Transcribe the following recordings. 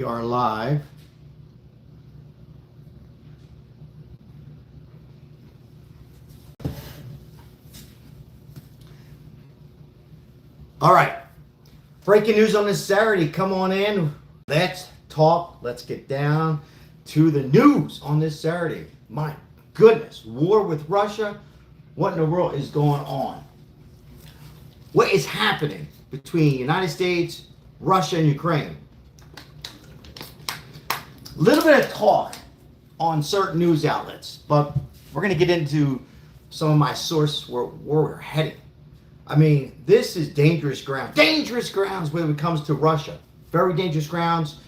We are live. All right. Breaking news on this Saturday. Come on in. Let's talk. Let's get down to the news on this Saturday. My goodness. War with Russia. What in the world is going on? What is happening between the United States, Russia, and Ukraine? A little bit of talk on certain news outlets, but we're going to get into some of my sources where we're heading. I mean, this is dangerous ground. Dangerous grounds when it comes to Russia. Very dangerous grounds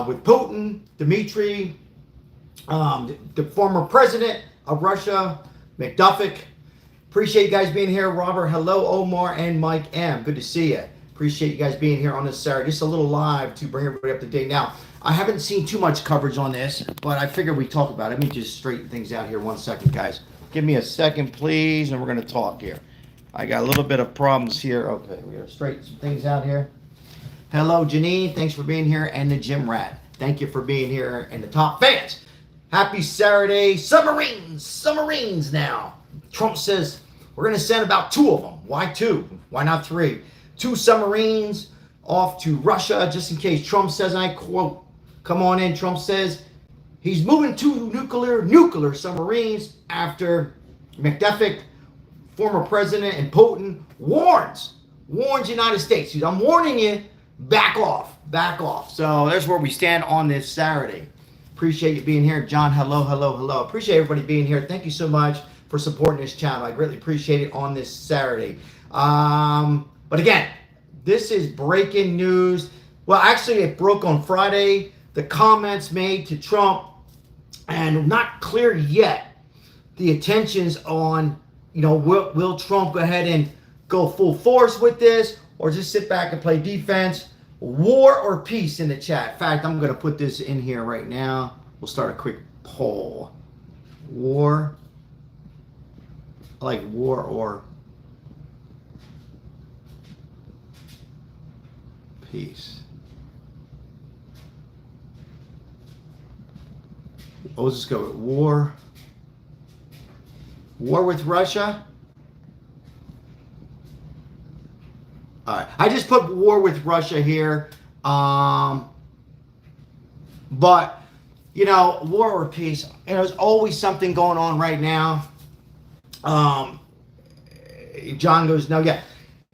with Putin, Dmitry, the former president of Russia, McDuffick. Appreciate you guys being here. Robert, hello. Omar and Mike M. Good to see you. Appreciate you guys being here on this Saturday. Just a little live to bring everybody up to date. Now, I haven't seen too much coverage on this, but I figured we'd talk about it. Let me just straighten things out here 1 second, guys. Give me a second, please, and we're going to talk here. I got a little bit of problems here. Okay, we're going to straighten some things out here. Hello, Janine. Thanks for being here. And the Gym Rat. Thank you for being here. And the top fans. Happy Saturday. Submarines now. Trump says we're going to send about 2 of them. Why 2? Why not 3? 2 submarines off to Russia just in case. Trump says, and I quote, come on in. Trump says he's moving 2 nuclear submarines after McDuffick, former president, and Putin warns United States. I'm warning you, back off. So there's where we stand on this Saturday. Appreciate you being here. John, hello. Appreciate everybody being here. Thank you so much for supporting this channel. I greatly appreciate it on this Saturday. But again, this is breaking news. Well, actually, it broke on Friday. The comments made to Trump, and not clear yet the intentions on, will Trump go ahead and go full force with this or just sit back and play defense? War or peace in the chat. In fact, I'm going to put this in here right now. We'll start a quick poll. War. I like war or peace. Let's just go with war. War with Russia. All right. I just put war with Russia here. But, war or peace. There's always something going on right now. John goes, no, yeah.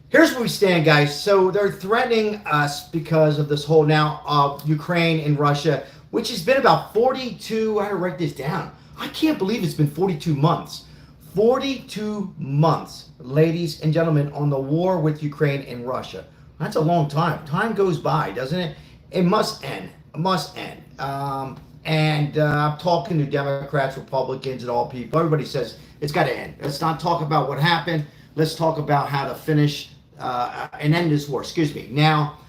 Here's where we stand, guys. So they're threatening us because of this whole now Ukraine and Russia, which has been about 42. I had to write this down. I can't believe it's been 42 months. 42 months, ladies and gentlemen, on the war with Ukraine and Russia. That's a long time. Time goes by, doesn't it? It must end. I'm talking to Democrats, Republicans, and all people. Everybody says it's got to end. Let's not talk about what happened. Let's talk about how to finish and end this war. Excuse me. Now,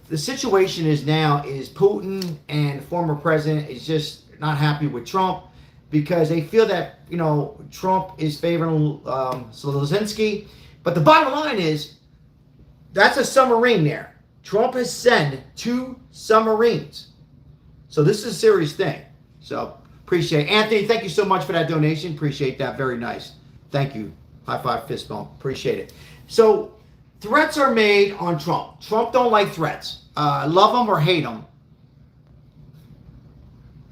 the situation is Putin and former president is just not happy with Trump because they feel that, Trump is favoring Zelensky. But the bottom line is that's a submarine there. Trump has sent 2 submarines. So this is a serious thing. So appreciate it. Anthony, thank you so much for that donation. Appreciate that. Very nice. Thank you. High five, fist bump. Appreciate it. So threats are made on Trump. Trump don't like threats. Love them or hate them.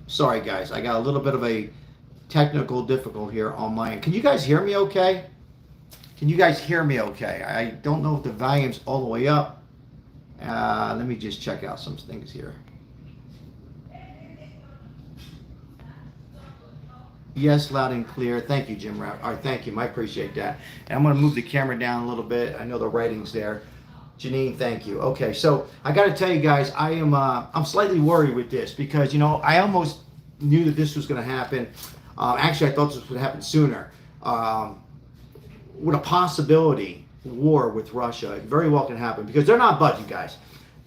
Sorry, guys. I got a little bit of a technical difficulty here on my end. Can you guys hear me okay? I don't know if the volume's all the way up. Let me just check out some things here. Yes, loud and clear. Thank you, Jim. All right, thank you. I appreciate that. And I'm going to move the camera down a little bit. I know the writing's there. Janine, thank you. Okay, so I got to tell you guys, I'm slightly worried with this because, I almost knew that this was going to happen. Actually, I thought this would happen sooner. With a possibility war with Russia, it very well can happen because they're not budging, guys.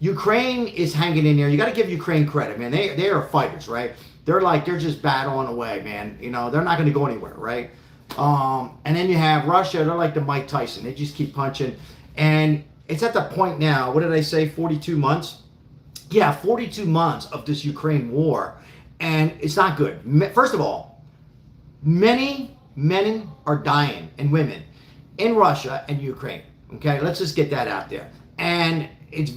Ukraine is hanging in there. You got to give Ukraine credit, man. They are fighters, right? They're just battling away, man. They're not going to go anywhere, right? And then you have Russia. They're like the Mike Tyson. They just keep punching. And it's at the point now, what did I say, 42 months? Yeah, 42 months of this Ukraine war, and it's not good. First of all, many men are dying and women in Russia and Ukraine. Okay, let's just get that out there. And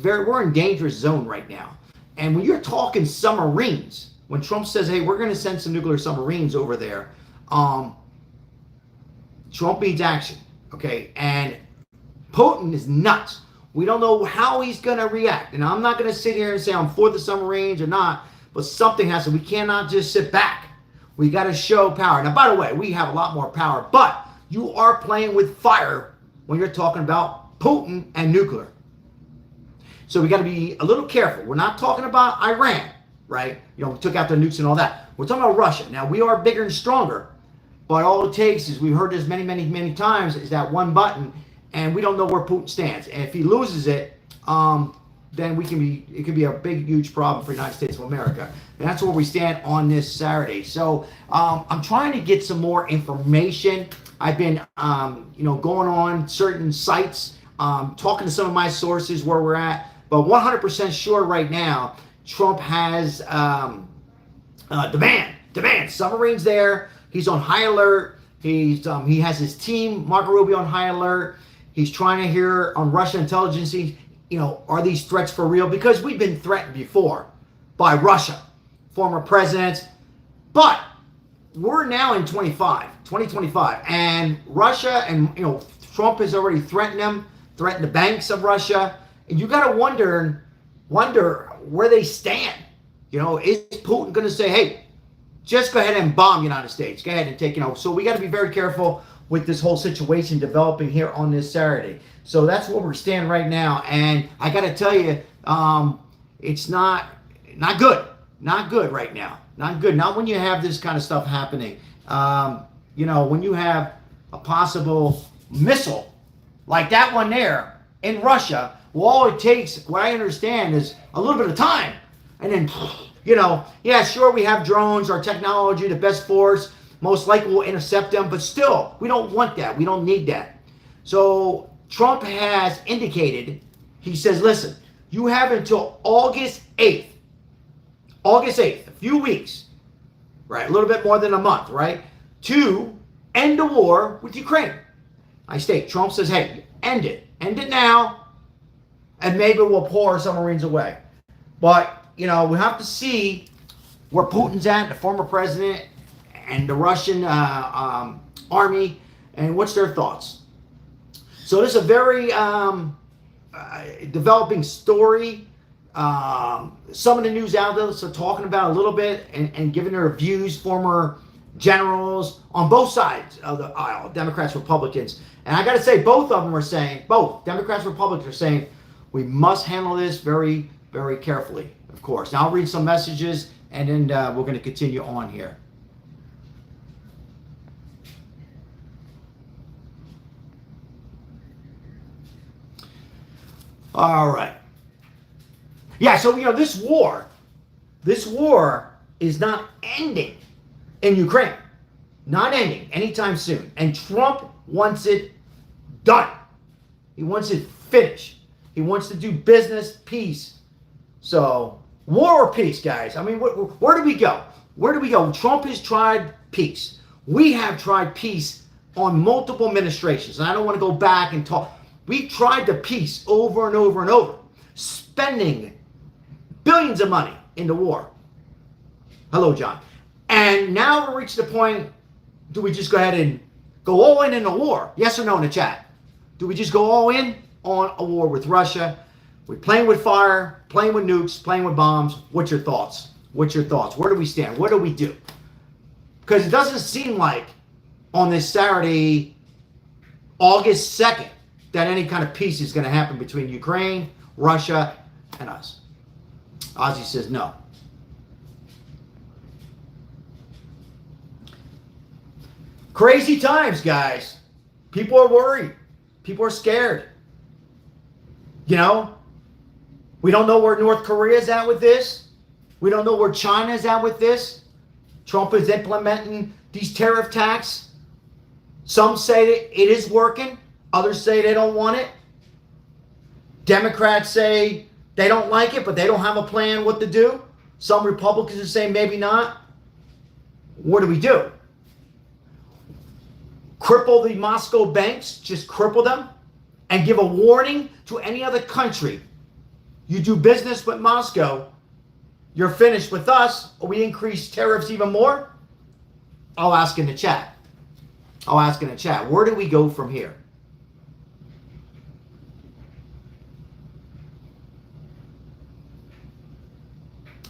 we're in dangerous zone right now. And when you're talking submarines, when Trump says, "Hey, we're going to send some nuclear submarines over there," Trump needs action. Okay, and Putin is nuts. We don't know how he's going to react. And I'm not going to sit here and say I'm for the submarines or not, but something has to. We cannot just sit back. We got to show power. Now, by the way, we have a lot more power, but you are playing with fire when you're talking about Putin and nuclear. So we got to be a little careful. We're not talking about Iran, right? We took out their nukes and all that. We're talking about Russia. Now, we are bigger and stronger, but all it takes is, we've heard this many times, is that one button. And we don't know where Putin stands. And if he loses it, then it could be a big, huge problem for the United States of America. And that's where we stand on this Saturday. So I'm trying to get some more information. I've been, going on certain sites, talking to some of my sources where we're at. But 100% sure right now, Trump has demand. Submarines there. He's on high alert. He has his team, Marco Rubio, on high alert. He's trying to hear on Russian intelligence, are these threats for real? Because we've been threatened before by Russia, former presidents. But we're now in 2025, and Russia and, Trump has already threatened the banks of Russia. And you got to wonder where they stand. Is Putin going to say, "Hey, just go ahead and bomb the United States. Go ahead and take, So we got to be very careful with this whole situation developing here on this Saturday. So that's where we're standing right now. And I got to tell you, it's not good. Not good right now. Not good. Not when you have this kind of stuff happening. When you have a possible missile like that one there in Russia, well, all it takes, what I understand, is a little bit of time. And then, yeah, sure, we have drones, our technology, the best force, most likely will intercept them, but still, we don't want that. We don't need that. So Trump has indicated, he says, listen, you have until August 8th, a few weeks, right, a little bit more than a month, right, to end the war with Ukraine. I state, Trump says, hey, end it now, and maybe we'll pull our submarines away. But, we have to see where Putin's at, the former president, and the Russian army, and what's their thoughts. So this is a very developing story. Some of the news outlets are talking about a little bit and giving their views, former generals on both sides of the aisle, Democrats, Republicans. And I got to say, both of them are saying, both Democrats, Republicans are saying, we must handle this very, very carefully, of course. Now I'll read some messages, and then we're going to continue on here. All right. Yeah, so, this war is not ending in Ukraine. Not ending anytime soon. And Trump wants it done. He wants it finished. He wants to do business, peace. So, war or peace, guys? I mean, where do we go? Where do we go? Trump has tried peace. We have tried peace on multiple administrations. And I don't want to go back and talk. We've tried the peace over and over and over, spending billions of money in the war. Hello, John. And now we're reached the point, do we just go ahead and go all in the war? Yes or no in the chat? Do we just go all in on a war with Russia? We're playing with fire, playing with nukes, playing with bombs. What's your thoughts? What's your thoughts? Where do we stand? What do we do? Because it doesn't seem like on this Saturday, August 2nd, that any kind of peace is going to happen between Ukraine, Russia, and us. Ozzy says no. Crazy times, guys. People are worried. People are scared. We don't know where North Korea is at with this. We don't know where China is at with this. Trump is implementing these tariff tax. Some say that it is working. Others say they don't want it. Democrats say They don't like it, but they don't have a plan what to do. Some Republicans are saying maybe not. What do we do? Cripple the Moscow banks, just cripple them, and give a warning to any other country. You do business with Moscow, you're finished with us, or we increase tariffs even more? I'll ask in the chat. Where do we go from here?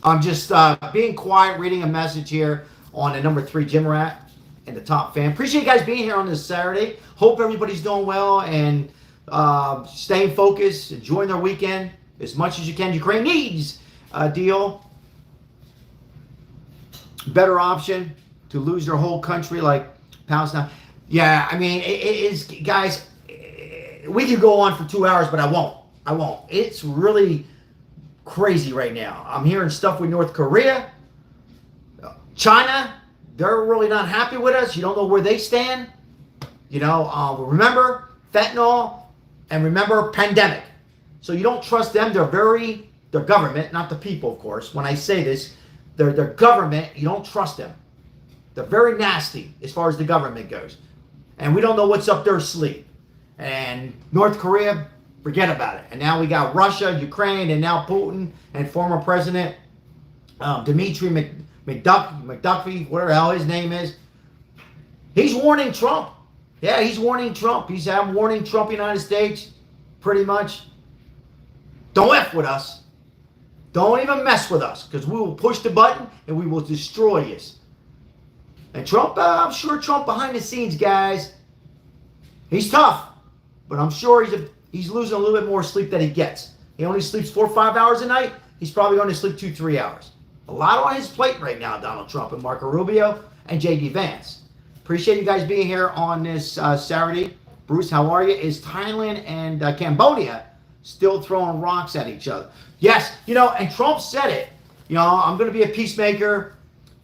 I'm just being quiet, reading a message here on the number 3 Gym Rat and the top fan. Appreciate you guys being here on this Saturday. Hope everybody's doing well and staying focused, enjoying their weekend as much as you can. Ukraine needs a deal. Better option to lose their whole country like Palestine. Yeah, I mean, it is, guys, we could go on for 2 hours, but I won't. It's really crazy right now. I'm hearing stuff with North Korea. China, they're really not happy with us. You don't know where they stand. You know, remember fentanyl and remember pandemic. So you don't trust them. They're government, not the people, of course. When I say this, they're government. You don't trust them. They're very nasty as far as the government goes. And we don't know what's up their sleeve. And North Korea, forget about it. And now we got Russia, Ukraine, and now Putin and former President Dmitry McDuffie, whatever the hell his name is. He's warning Trump. Yeah, he's warning Trump. He's warning Trump, United States, pretty much. Don't F with us. Don't even mess with us, because we will push the button and we will destroy you. And Trump, I'm sure Trump behind the scenes, guys, he's tough, but I'm sure he's losing a little bit more sleep than he gets. He only sleeps 4 or 5 hours a night. He's probably going to sleep 2 or 3 hours. A lot on his plate right now, Donald Trump and Marco Rubio and J.D. Vance. Appreciate you guys being here on this Saturday. Bruce, how are you? Is Thailand and Cambodia still throwing rocks at each other? Yes, you know, and Trump said it. You know, I'm going to be a peacemaker.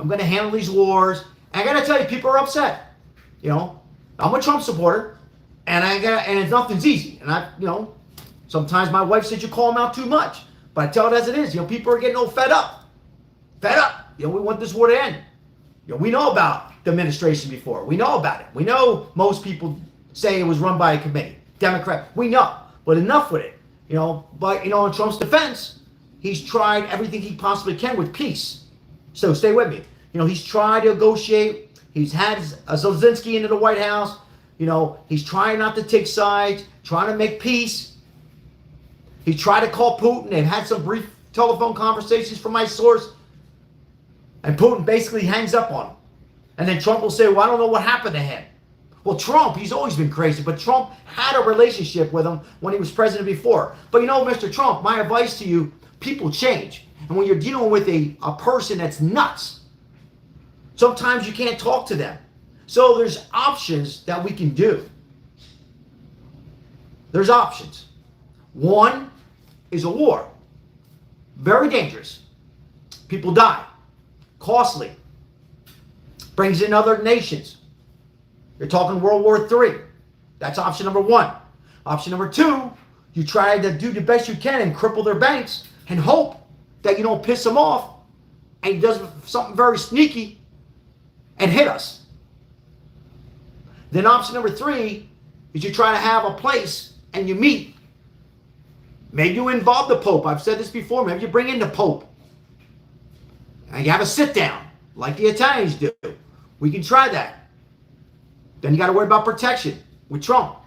I'm going to handle these wars. And I got to tell you, people are upset. You know, I'm a Trump supporter, and nothing's easy. And sometimes my wife says you call them out too much, but I tell it as it is. You know, people are getting all fed up. You know, we want this war to end. You know, we know about the administration before. We know about it. We know most people say it was run by a committee, Democrat. We know, but enough with it. You know, but in Trump's defense, he's tried everything he possibly can with peace. So stay with me. You know, he's tried to negotiate. He's had Zelensky into the White House. You know, he's trying not to take sides, trying to make peace. He tried to call Putin. They've had some brief telephone conversations from my source. And Putin basically hangs up on him. And then Trump will say, well, I don't know what happened to him. Well, Trump, he's always been crazy, but Trump had a relationship with him when he was president before. But you know, Mr. Trump, my advice to you, people change. And when you're dealing with a person that's nuts, sometimes you can't talk to them. So there's options that we can do. There's options. One is a war. Very dangerous. People die. Costly. Brings in other nations. You're talking World War III. That's option number one. Option number two, you try to do the best you can and cripple their banks and hope that you don't piss them off and he does something very sneaky and hit us. Then option number three is you try to have a place and you meet. Maybe you involve the Pope. I've said this before. Maybe you bring in the Pope. And you have a sit down like the Italians do. We can try that. Then you got to worry about protection with Trump.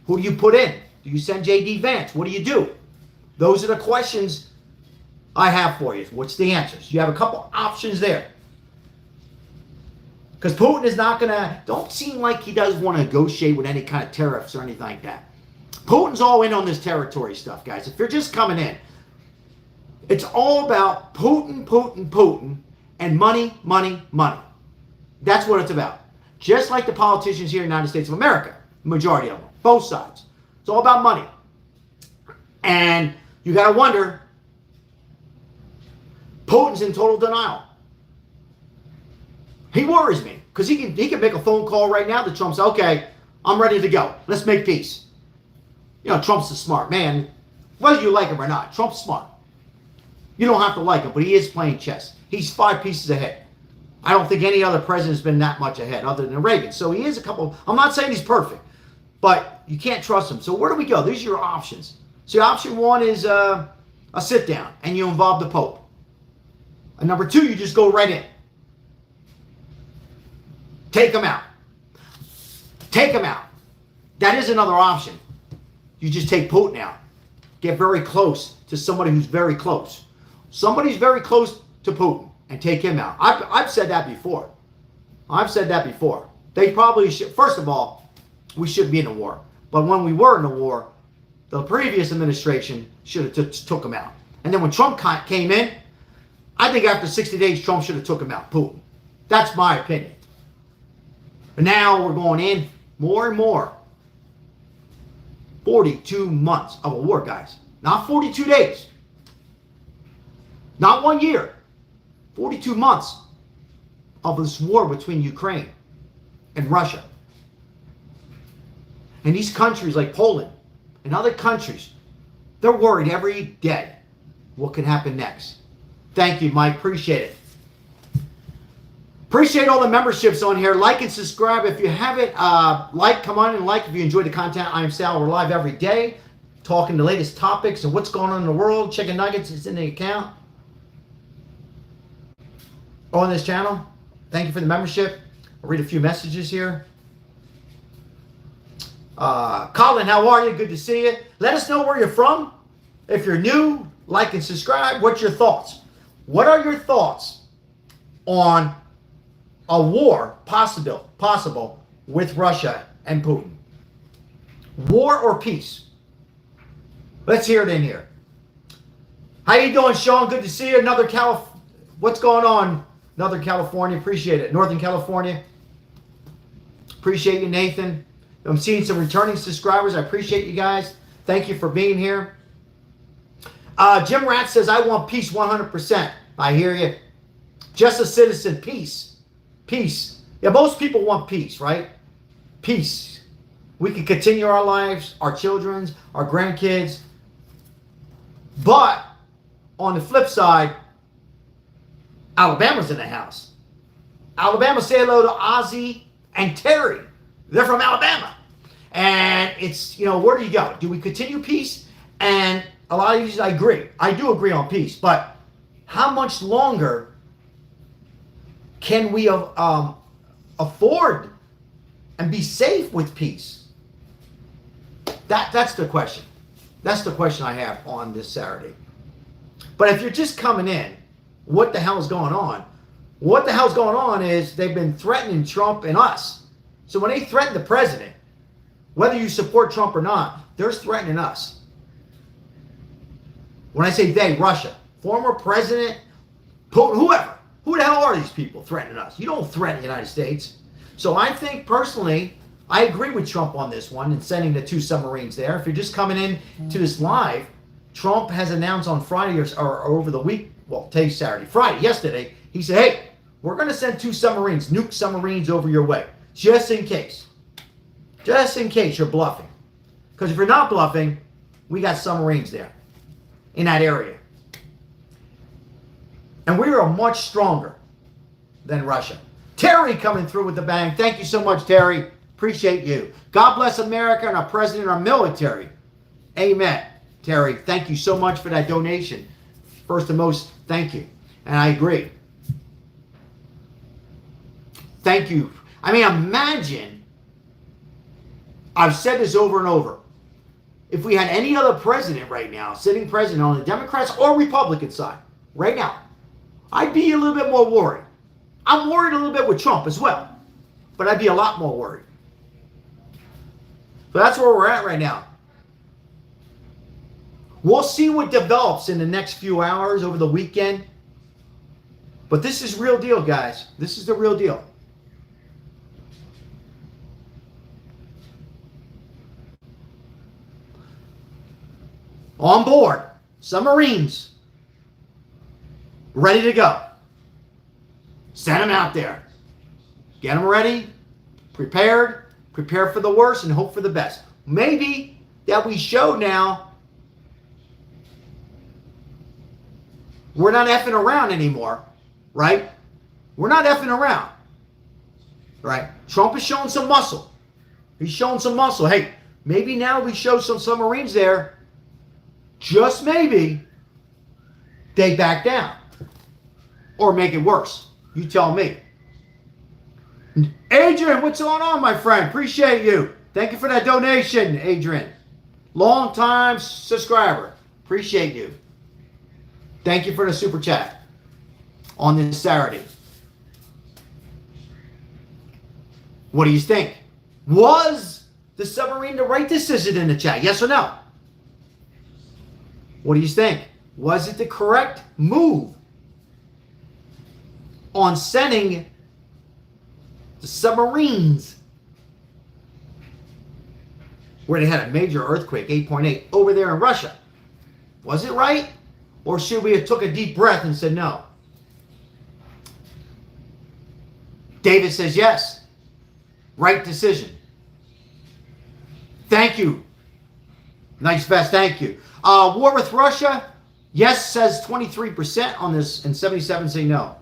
Who do you put in? Do you send J.D. Vance? What do you do? Those are the questions I have for you. What's the answers? You have a couple options there. Because Putin is not going to, don't seem like he does want to negotiate with any kind of tariffs or anything like that. Putin's all in on this territory stuff, guys. If you're just coming in, it's all about Putin, Putin, Putin, and money, money, money. That's what it's about. Just like the politicians here in the United States of America, the majority of them, both sides. It's all about money. And you got to wonder, Putin's in total denial. He worries me because he can make a phone call right now to Trump, say, okay, I'm ready to go. Let's make peace. You know, Trump's a smart man. Whether you like him or not, Trump's smart. You don't have to like him, but he is playing chess. He's 5 pieces ahead. I don't think any other president's been that much ahead other than Reagan. So he is a couple. I'm not saying he's perfect, but you can't trust him. So where do we go? These are your options. So option 1 is a sit down, and you involve the Pope. And number 2, you just go right in. Take him out. Take him out. That is another option. You just take Putin out. Get very close to somebody who's very close. Somebody's very close to Putin and take him out. I've said that before. I've said that before. They probably should. First of all, we shouldn't be in a war. But when we were in a war, the previous administration should have took him out. And then when Trump came in, I think after 60 days, Trump should have took him out, Putin. That's my opinion. But now we're going in more and more. 42 months of a war, guys. Not 42 days. Not 1 year. 42 months of this war between Ukraine and Russia. And these countries like Poland and other countries, they're worried every day what can happen next. Thank you, Mike. Appreciate it. Appreciate all the memberships on here. Like and subscribe if you haven't. Come on and like if you enjoy the content. I am Sal. We're live every day, talking the latest topics and what's going on in the world. Chicken nuggets is in the account on this channel. Thank you for the membership. I'll read a few messages here. Colin, how are you? Good to see you. Let us know where you're from. If you're new, like and subscribe. What's your thoughts? What are your thoughts on a war possible with Russia and Putin? War or peace? Let's hear it in here. How you doing, Sean? Good to see you. What's going on? Northern California. Appreciate it. Northern California. Appreciate you, Nathan. I'm seeing some returning subscribers. I appreciate you guys. Thank you for being here. Jim Rat says, I want peace 100%. I hear you. Just a citizen, peace. Peace. Yeah, most people want peace, right? Peace. We can continue our lives, our children's, our grandkids. But on the flip side, Alabama's in the house. Alabama, say hello to Ozzy and Terry. They're from Alabama. And it's, where do you go? Do we continue peace? And a lot of these, I agree. I do agree on peace. But how much longer can we afford and be safe with peace? That's the question. That's the question I have on this Saturday. But if you're just coming in, what the hell is going on? What the hell's going on is they've been threatening Trump and us. So when they threaten the president, whether you support Trump or not, they're threatening us. When I say they, Russia, former president, Putin, whoever. Who the hell are these people threatening us? You don't threaten the United States. So I think personally, I agree with Trump on this one and sending the 2 submarines there. If you're just coming in to this live, Trump has announced on Friday or over the week, well, today's Saturday, Friday, yesterday, he said, hey, we're going to send 2 submarines, nuke submarines over your way, just in case. Just in case you're bluffing. Because if you're not bluffing, we got submarines there in that area. And we are much stronger than Russia. Terry coming through with the bang. Thank you so much, Terry. Appreciate you. God bless America and our president and our military. Amen. Terry, thank you so much for that donation. First and most, thank you. And I agree. Thank you. I mean, imagine, I've said this over and over, if we had any other president right now, sitting president on the Democrats or Republican side, right now, I'd be a little bit more worried. I'm worried a little bit with Trump as well, but I'd be a lot more worried. So that's where we're at right now. We'll see what develops in the next few hours over the weekend. But this is real deal, guys. This is the real deal. On board, submarines, ready to go. Send them out there. Get them ready, prepared, prepare for the worst and hope for the best. Maybe that we show now We're not effing around anymore, right? We're not effing around, right? Trump is showing some muscle. He's showing some muscle. Hey, maybe now we show some submarines there. Just maybe they back down or make it worse. You tell me. Adrian, what's going on, my friend? Appreciate you. Thank you for that donation, Adrian. Long time subscriber. Appreciate you. Thank you for the super chat on this Saturday. What do you think? Was the submarine the right decision in the chat? Yes or no? What do you think? Was it the correct move on sending the submarines where they had a major earthquake, 8.8, over there in Russia? Was it right? Or should we have took a deep breath and said no? David says yes. Right decision. Thank you. Nice vest, thank you. War with Russia? Yes, says 23% on this, and 77 say no.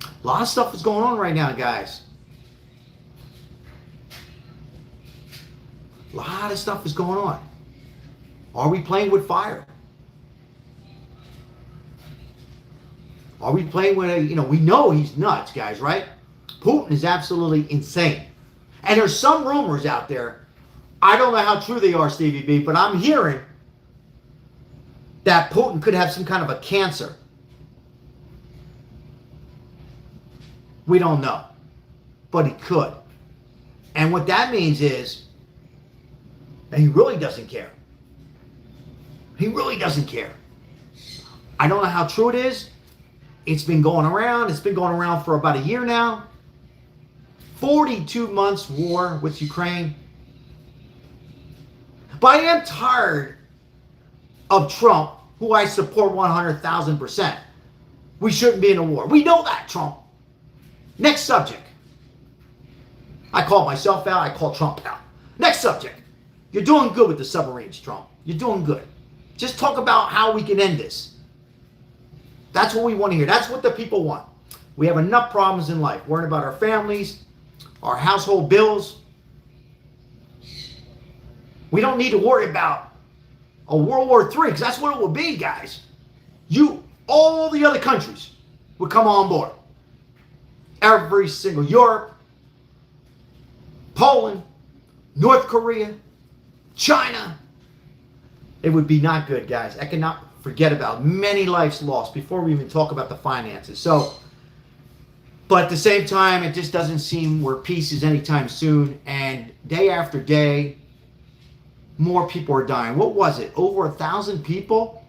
A lot of stuff is going on right now, guys. A lot of stuff is going on. Are we playing with fire? Are we playing with a, we know he's nuts, guys, right? Putin is absolutely insane. And there's some rumors out there, I don't know how true they are, Stevie B, but I'm hearing that Putin could have some kind of a cancer. We don't know, but he could. And what that means is, and he really doesn't care. He really doesn't care. I don't know how true it is. It's been going around. It's been going around for about a year now. 42 months war with Ukraine. But I am tired of Trump, who I support 100,000%. We shouldn't be in a war. We know that, Trump. Next subject. I call myself out. I call Trump out. Next subject. You're doing good with the submarines, Trump. You're doing good. Just talk about how we can end this. That's what we want to hear. That's what the people want. We have enough problems in life. Worrying about our families, our household bills. We don't need to worry about a World War III, because that's what it will be, guys. All the other countries would come on board. Every single Europe, Poland, North Korea, China. It would be not good, guys. I cannot forget about many lives lost before we even talk about the finances. So, but at the same time, it just doesn't seem where peace is anytime soon. And day after day, more people are dying. What was it? Over 1,000 people?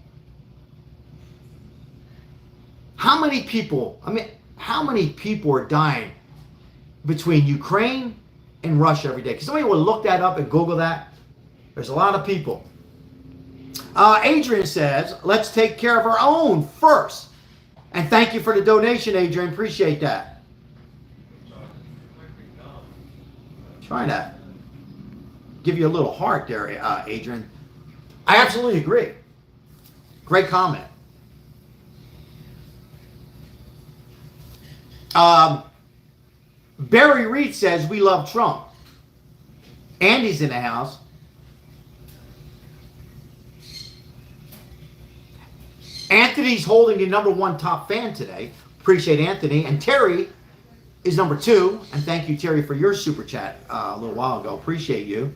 How many people? How many people are dying between Ukraine and Russia every day? Because somebody would look that up and Google that. There's a lot of people. Adrian says, let's take care of our own first. And thank you for the donation, Adrian. Appreciate that. Trying to give you a little heart there, Adrian. I absolutely agree. Great comment. Barry Reed says, we love Trump. Andy's in the house. Anthony's holding the #1 top fan today. Appreciate Anthony. And Terry is #2. And thank you, Terry, for your super chat a little while ago. Appreciate you.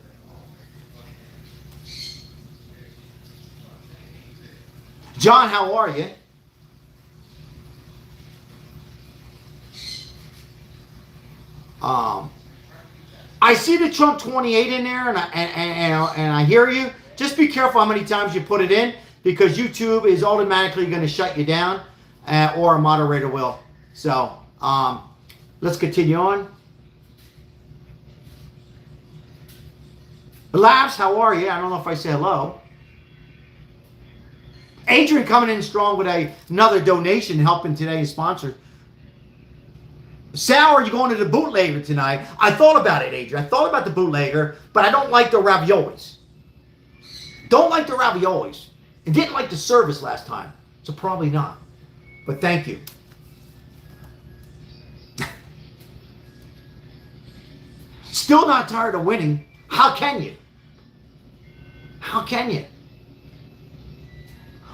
John, how are you? I see the Trump 28 in there, and I hear you. Just be careful how many times you put it in, because YouTube is automatically going to shut you down, or a moderator will. So let's continue on. Labs, how are you? I don't know if I say hello. Adrian coming in strong with another donation helping today's sponsor. Sal, are you going to the bootlegger tonight? I thought about it, Adrian. I thought about the bootlegger, but I don't like the raviolis. Don't like the raviolis. And didn't like the service last time, so probably not. But thank you. Still not tired of winning. How can you? How can you?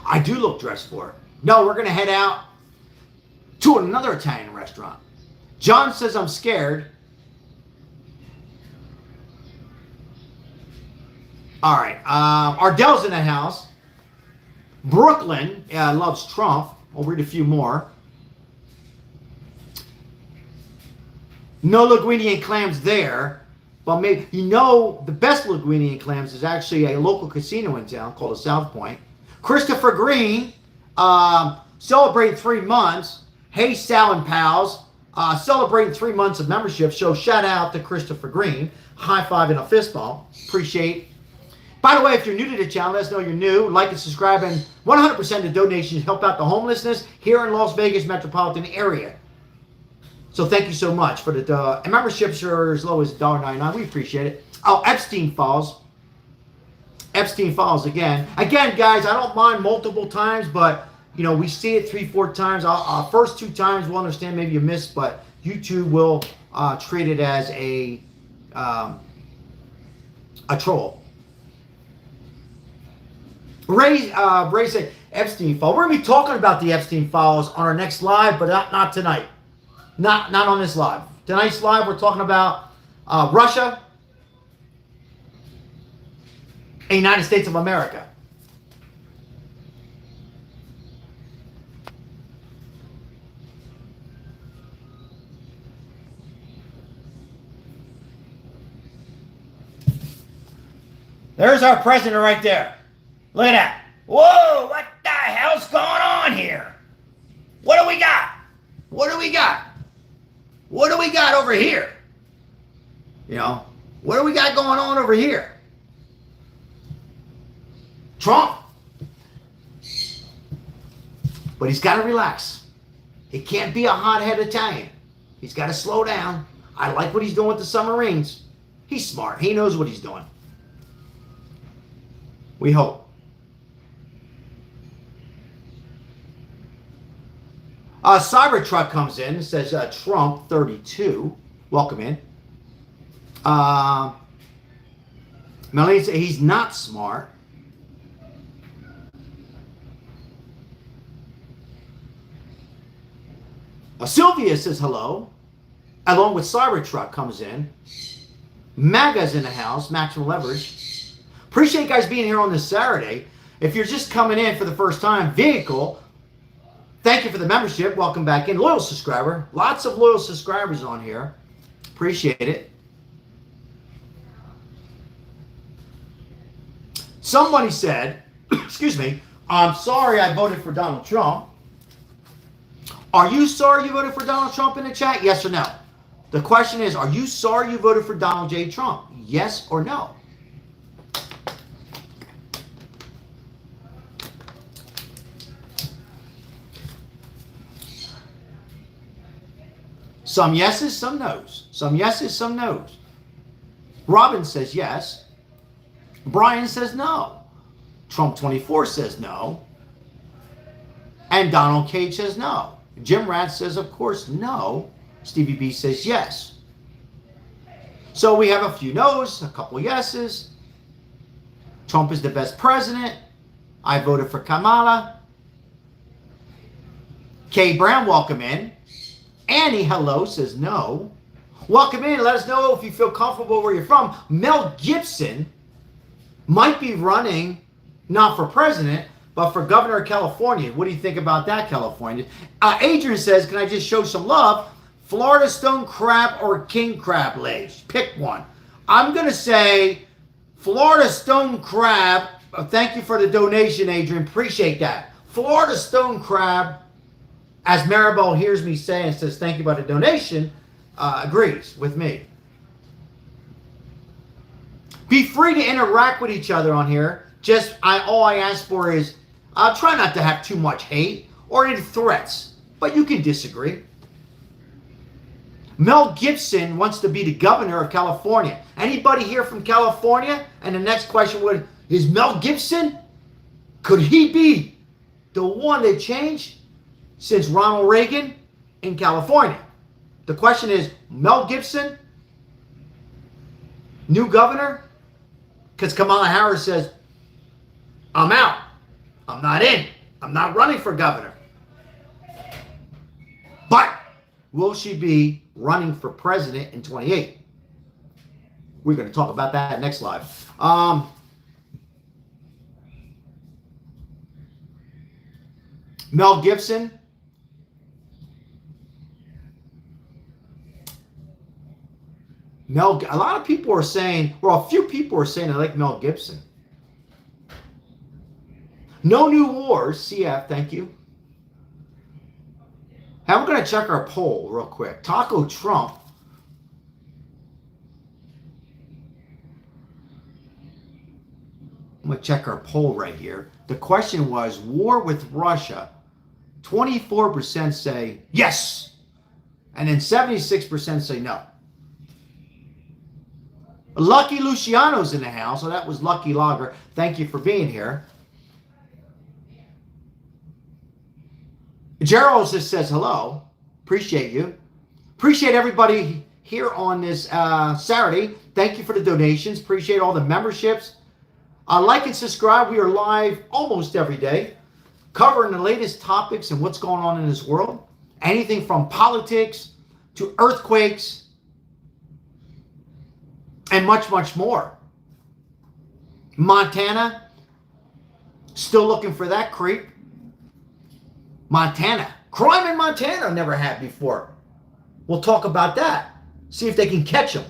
I do look dressed for it. No, we're going to head out to another Italian restaurant. John says I'm scared. All right. Ardell's in the house. Brooklyn loves Trump. I'll read a few more. No linguine and clams there. But maybe, the best linguine and clams is actually a local casino in town called the South Point. Christopher Green, celebrating 3 months. Hey, Sal and pals, celebrating 3 months of membership. So shout out to Christopher Green. High five and a fist bump. Appreciate. By the way, if you're new to the channel, let us know you're new. Like and subscribe, and 100% of the donations help out the homelessness here in Las Vegas metropolitan area. So thank you so much for the memberships are as low as $1.99. We appreciate it. Oh, Epstein Falls. Epstein Falls again. Again, guys, I don't mind multiple times, but we see it 3-4 times. First 2 times we'll understand maybe you missed, but YouTube will treat it as a troll. Ray said Epstein Falls. We're gonna be talking about the Epstein Falls on our next live, but not tonight. Not on this live. Tonight's live, we're talking about Russia and United States of America. There's our president right there. Look at that. Whoa, what the hell's going on here? What do we got? What do we got? What do we got over here? What do we got going on over here? Trump. But he's got to relax. He can't be a hothead Italian. He's got to slow down. I like what he's doing with the submarines. He's smart. He knows what he's doing. We hope. Cybertruck comes in and says Trump 32. Welcome in. Melanie says he's not smart. Sylvia says hello. Along with Cybertruck comes in. MAGA's in the house. Maxwell Leverage. Appreciate you guys being here on this Saturday. If you're just coming in for the first time, vehicle, thank you for the membership. Welcome back in. Loyal subscriber. Lots of loyal subscribers on here. Appreciate it. Somebody said, excuse me, I'm sorry I voted for Donald Trump. Are you sorry you voted for Donald Trump in the chat? Yes or no? The question is, are you sorry you voted for Donald J. Trump? Yes or no? Some yeses, some no's. Some yeses, some no's. Robin says yes. Brian says no. Trump 24 says no. And Donald Cage says no. Jim Rat says, of course, no. Stevie B says yes. So we have a few no's, a couple yeses. Trump is the best president. I voted for Kamala. Kay Brown, welcome in. Annie, hello, says no. Welcome in. Let us know if you feel comfortable where you're from. Mel Gibson might be running, not for president, but for governor of California. What do you think about that, California? Adrian says, can I just show some love? Florida stone crab or king crab legs? Pick one. I'm going to say Florida stone crab. Thank you for the donation, Adrian. Appreciate that. Florida stone crab, as Maribel hears me say and says thank you for the donation, agrees with me. Be free to interact with each other on here. Just all I ask for is try not to have too much hate or any threats, but you can disagree. Mel Gibson wants to be the governor of California. Anybody here from California? And the next question would, is Mel Gibson? Could he be the one that changed since Ronald Reagan in California? The question is, Mel Gibson, new governor? Because Kamala Harris says, I'm out. I'm not in. I'm not running for governor. But will she be running for president in 28? We're going to talk about that next live. Mel Gibson. A lot of people are saying, well, a few people are saying they like Mel Gibson. No new wars, CF, thank you. And I'm going to check our poll real quick. Taco Trump. I'm going to check our poll right here. The question was, war with Russia. 24% say yes. And then 76% say no. Lucky Luciano's in the house. So that was Lucky Lager. Thank you for being here. Gerald just says hello. Appreciate you. Appreciate everybody here on this Saturday. Thank you for the donations. Appreciate all the memberships. Like and subscribe. We are live almost every day, covering the latest topics and what's going on in this world. Anything from politics to earthquakes and much, much more. Montana, still looking for that creep. Montana. Crime in Montana never had before. We'll talk about that. See if they can catch him.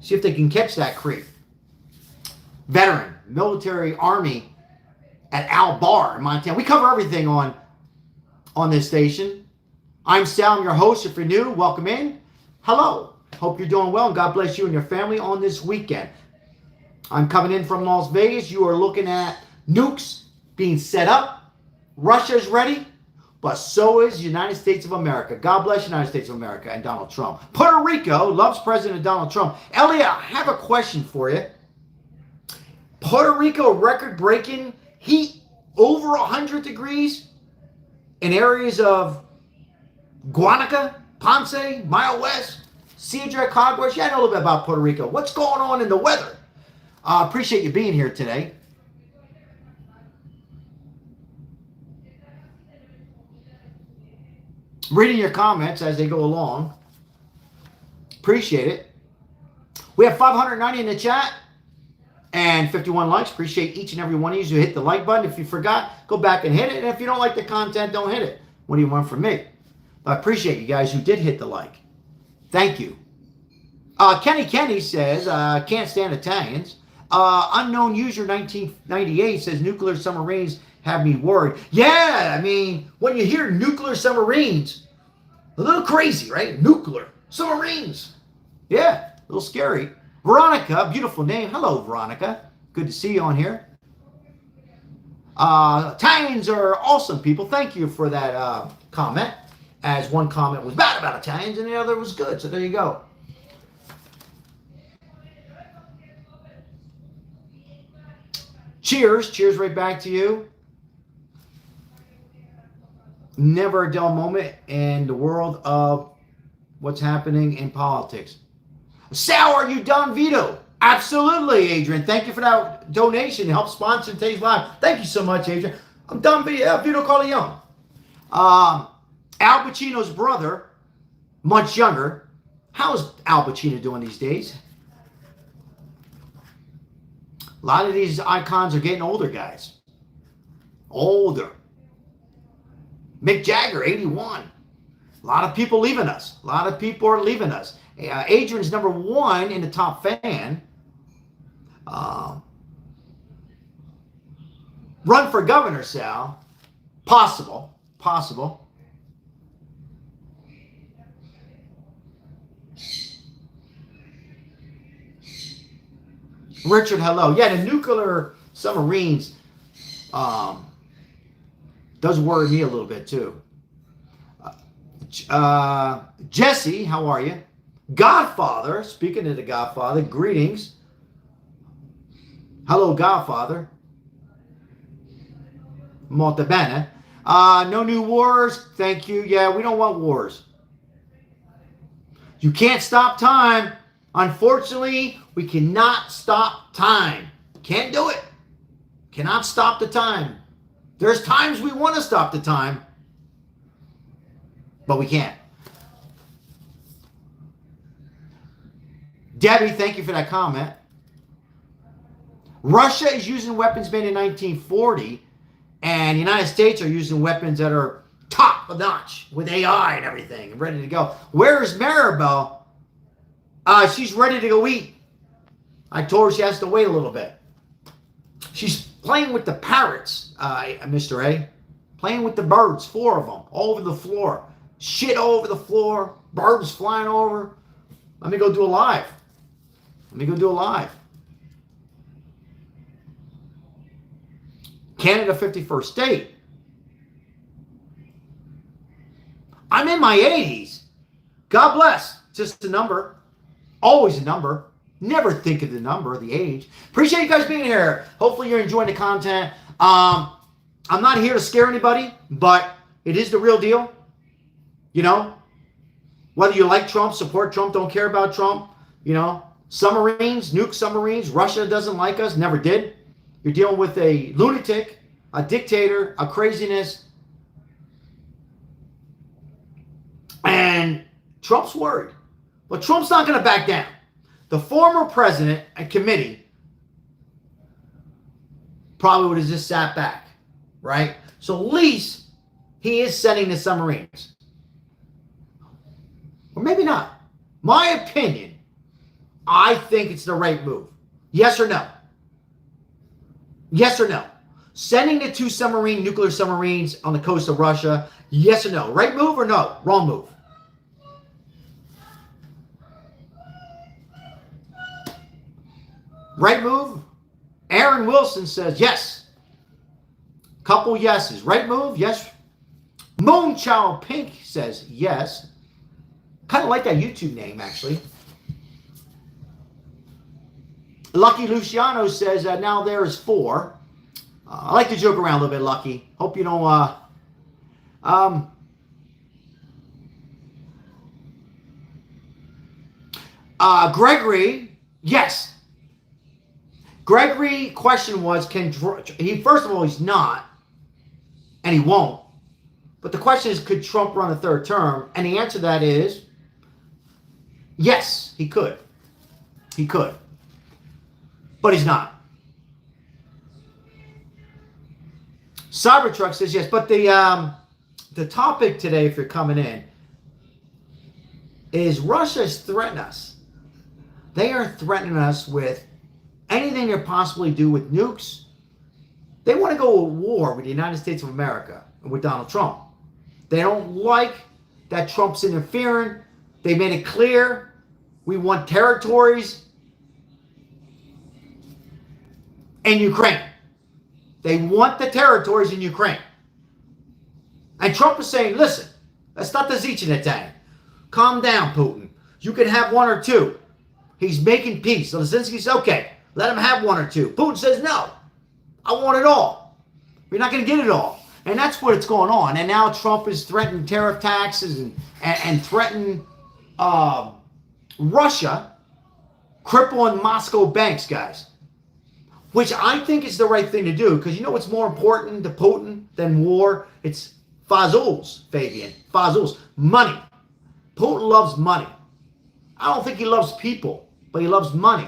See if they can catch that creep. Veteran, military, army at Al Bar in Montana. We cover everything on this station. I'm Sal, I'm your host. If you're new, welcome in. Hello. Hope you're doing well and God bless you and your family on this weekend. I'm coming in from Las Vegas. You are looking at nukes being set up. Russia's ready, but so is the United States of America. God bless the United States of America and Donald Trump. Puerto Rico loves President Donald Trump. Elliot, I have a question for you. Puerto Rico record-breaking heat over 100 degrees in areas of Guanica, Ponce, Mile West, Cedra, Caguas. Yeah, I know a little bit about Puerto Rico. What's going on in the weather? Appreciate you being here today. Reading your comments as they go along. Appreciate it. We have 590 in the chat and 51 likes. Appreciate each and every one of you who hit the like button. If you forgot, go back and hit it. And if you don't like the content, don't hit it. What do you want from me? But I appreciate you guys who did hit the like. Thank you. Kenny says, can't stand Italians. Unknown user 1998 says, nuclear submarines have me worried. Yeah, I mean, when you hear nuclear submarines, a little crazy, right? Nuclear submarines. Yeah, a little scary. Veronica, beautiful name. Hello, Veronica. Good to see you on here. Italians are awesome people. Thank you for that comment. As one comment was bad about Italians and the other was good. So there you go. Cheers. Cheers right back to you. Never a dull moment in the world of what's happening in politics. Sal, are you done, Vito? Absolutely, Adrian. Thank you for that donation to help sponsor today's live. Thank you so much, Adrian. I'm done, Vito Corleone. Al Pacino's brother, much younger. How's Al Pacino doing these days? A lot of these icons are getting older, guys. Older. Mick Jagger, 81. A lot of people leaving us. A lot of people are leaving us. Adrian's number one in the top fan. Run for governor, Sal. Possible. Possible. Richard, hello. Yeah, the nuclear submarines does worry me a little bit too. Jesse, how are you? Godfather, speaking of the Godfather, greetings. Hello, Godfather. Molto bene. No new wars. Thank you. Yeah, we don't want wars. You can't stop time. Unfortunately, we cannot stop time. Can't do it. Cannot stop the time. There's times we want to stop the time, but we can't. Debbie, thank you for that comment. Russia is using weapons made in 1940, and the United States are using weapons that are top of notch with AI and everything and ready to go. Where is Maribel? She's ready to go eat. I told her she has to wait a little bit. She's playing with the parrots, Mr. A. Playing with the birds, 4 of them, all over the floor. Shit all over the floor, birds flying over. Let me go do a live. Canada, 51st state. I'm in my 80s. God bless. Just a number. Always a number. Never think of the number, the age. Appreciate you guys being here. Hopefully you're enjoying the content. I'm not here to scare anybody, but it is the real deal. You know, whether you like Trump, support Trump, don't care about Trump, you know, submarines, nuke submarines, Russia doesn't like us, never did. You're dealing with a lunatic, a dictator, a craziness. And Trump's worried. But Trump's not going to back down. The former president and committee probably would have just sat back, right? So at least he is sending the submarines. Or maybe not. My opinion, I think it's the right move. Yes or no? Yes or no? Sending the 2 nuclear submarines on the coast of Russia, yes or no? Right move or no? Wrong move? Right move? Aaron Wilson says yes. Couple yeses. Right move? Yes. Moonchild Pink says yes. Kind of like that YouTube name, actually. Lucky Luciano says now there is 4. I like to joke around a little bit, Lucky. Hope you don't... Gregory, yes. Gregory question was, he, first of all, he's not, and he won't. But the question is, could Trump run a 3rd term? And the answer to that is, yes, he could. He could. But he's not. Cybertruck says yes. But the topic today, if you're coming in, is Russia's threatening us. They are threatening us with anything they possibly do with nukes. They want to go to war with the United States of America and with Donald Trump. They don't like that Trump's interfering. They made it clear we want territories in Ukraine. They want the territories in Ukraine. And Trump is saying, listen, that's not the Zichinetang. Calm down, Putin. You can have 1 or 2. He's making peace. So Zelensky says, okay, let him have 1 or 2. Putin says, no, I want it all. We're not going to get it all. And that's what's going on. And now Trump is threatening tariff taxes and threatening Russia, crippling Moscow banks, guys. Which I think is the right thing to do. Because you know what's more important to Putin than war? It's fazuls, Fabian. Fazuls. Money. Putin loves money. I don't think he loves people, but he loves money.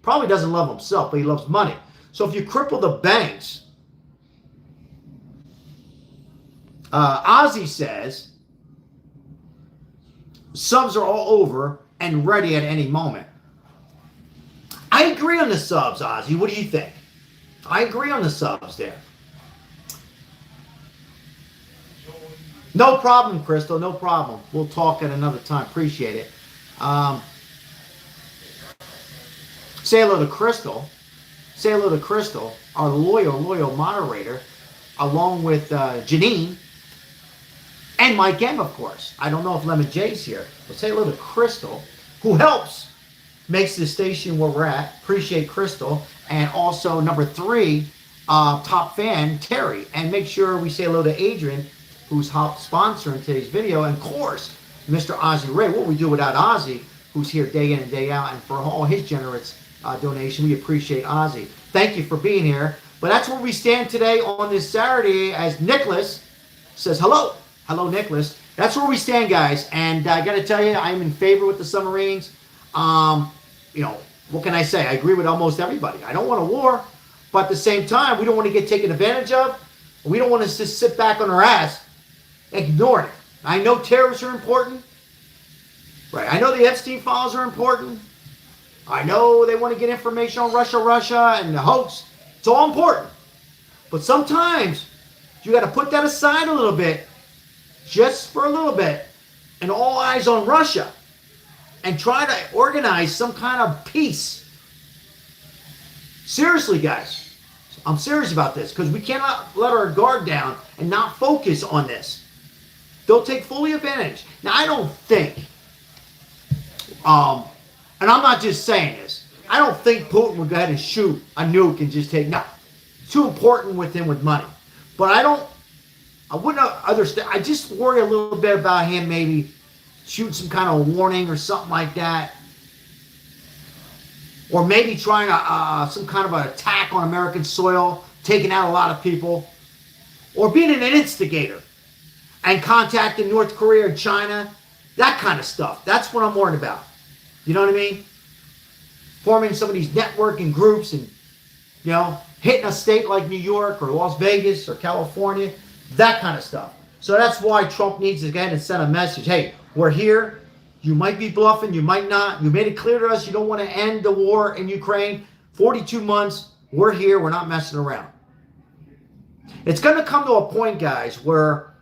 Probably doesn't love himself, but he loves money. So if you cripple the banks, Ozzy says, subs are all over and ready at any moment. I agree on the subs, Ozzy. What do you think? I agree on the subs there. No problem, Crystal. No problem. We'll talk at another time. Appreciate it. Say hello to Crystal. Say hello to Crystal, our loyal moderator, along with Janine. And Mike M, of course. I don't know if Lemon J's here. But say hello to Crystal, who helps, makes this station where we're at. Appreciate Crystal. And also number 3, top fan, Terry. And make sure we say hello to Adrian, who's sponsoring today's video. And of course, Mr. Ozzy Ray. What we do without Ozzy, who's here day in and day out. And for all his generous donation, we appreciate Ozzy. Thank you for being here. But that's where we stand today on this Saturday as Nicholas says hello. Hello, Nicholas. That's where we stand, guys. And I got to tell you, I'm in favor with the submarines. You know, what can I say? I agree with almost everybody. I don't want a war. But at the same time, we don't want to get taken advantage of. We don't want to just sit back on our ass and ignore it. I know terrorists are important. Right. I know the Epstein files are important. I know they want to get information on Russia, and the hoax. It's all important. But sometimes you got to put that aside a little bit, just for a little bit, and all eyes on Russia, and try to organize some kind of peace. Seriously, guys. I'm serious about this, because we cannot let our guard down and not focus on this. They'll take fully advantage. Now, I don't think, and I'm not just saying this, I don't think Putin would go ahead and shoot a nuke and just take, no. It's too important with him with money. But I wouldn't understand. I just worry a little bit about him maybe shooting some kind of warning or something like that. Or maybe trying some kind of an attack on American soil, taking out a lot of people. Or being an instigator and contacting North Korea and China. That kind of stuff. That's what I'm worried about. You know what I mean? Forming some of these networking groups and, you know, hitting a state like New York or Las Vegas or California. That kind of stuff. So that's why Trump needs to go ahead and send a message. Hey, we're here. You might be bluffing. You might not. You made it clear to us you don't want to end the war in Ukraine. 42 months. We're here. We're not messing around. It's going to come to a point, guys, where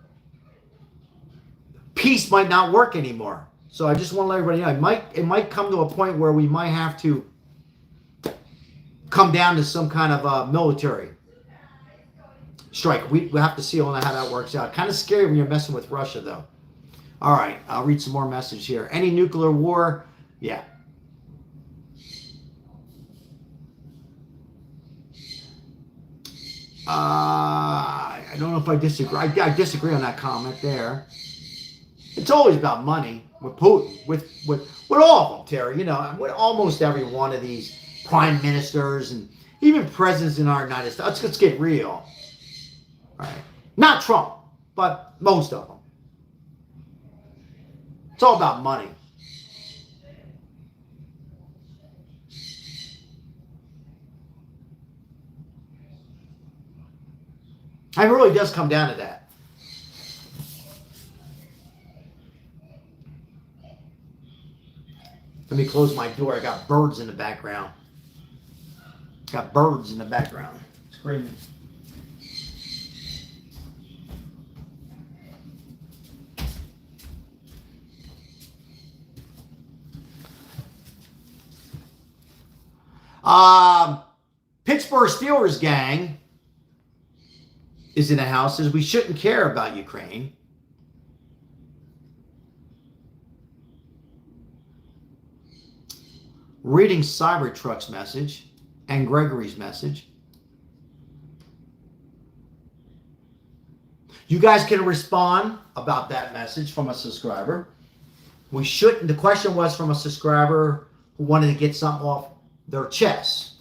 peace might not work anymore. So I just want to let everybody know, it might come to a point where we might have to come down to some kind of military strike. We have to see how that works out. Kind of scary when you're messing with Russia, though. All right, I'll read some more message here. Any nuclear war? Yeah. I don't know if I disagree. I disagree on that comment there. It's always about money. With Putin, with all of them, Terry, you know, with almost every one of these prime ministers and even presidents in our United States. Let's get real. Right? Not Trump, but most of them. It's all about money. It really does come down to that. Let me close my door. I got birds in the background. Got birds in the background screaming. Pittsburgh Steelers gang is in the house. Says we shouldn't care about Ukraine. Reading Cybertruck's message and Gregory's message. You guys can respond about that message from a subscriber. We shouldn't. The question was from a subscriber who wanted to get something off their chest.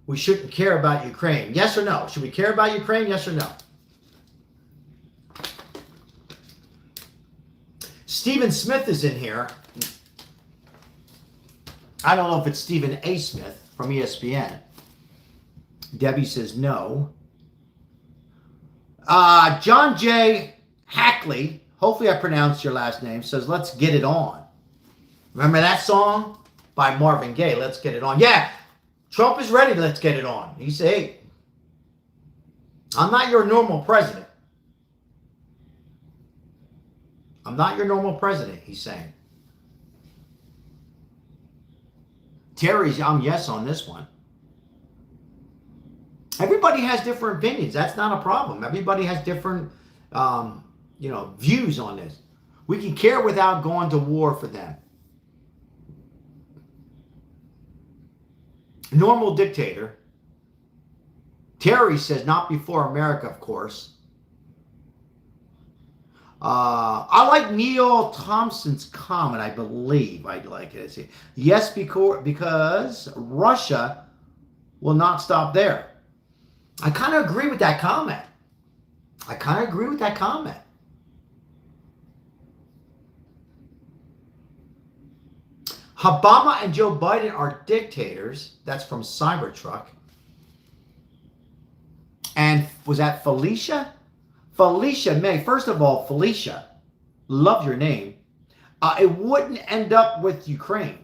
We shouldn't care about Ukraine. Yes or no? Should we care about Ukraine? Yes or no? Stephen Smith is in here. I don't know if it's Stephen A. Smith from ESPN. Debbie says no. John J. Hackley, hopefully I pronounced your last name, says, let's get it on. Remember that song by Marvin Gaye, Let's Get It On? Yeah, Trump is ready, let's get it on. He said, hey, I'm not your normal president. I'm not your normal president, he's saying. Terry's, I'm yes on this one. Everybody has different opinions. That's not a problem. Everybody has different views on this. We can care without going to war for them. Normal dictator. Terry says, not before America, of course. I like Neil Thompson's comment, I believe. I'd like it to say, yes, because Russia will not stop there. I kind of agree with that comment. Obama and Joe Biden are dictators. That's from Cybertruck. And was that Felicia? Felicia May. First of all, Felicia, love your name. It wouldn't end up with Ukraine.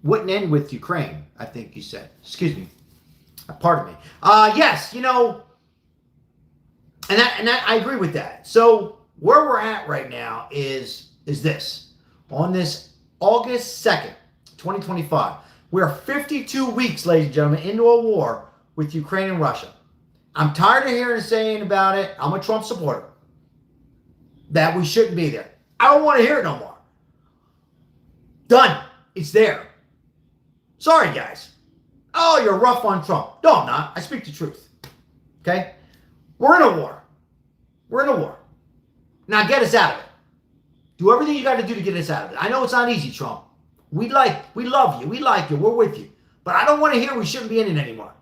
Wouldn't end with Ukraine, I think you said. Excuse me. Pardon me. Yes, and that I agree with that. So where we're at right now is this. On this August 2nd, 2025, we are 52 weeks, ladies and gentlemen, into a war with Ukraine and Russia. I'm tired of hearing saying about it. I'm a Trump supporter. That we shouldn't be there. I don't want to hear it no more. Done. It's there. Sorry, guys. Oh, you're rough on Trump. No, I'm not. I speak the truth. Okay? We're in a war. Now get us out of it. Do everything you got to do to get us out of it. I know it's not easy, Trump. We love you. We like you. We're with you. But I don't want to hear we shouldn't be in it anymore.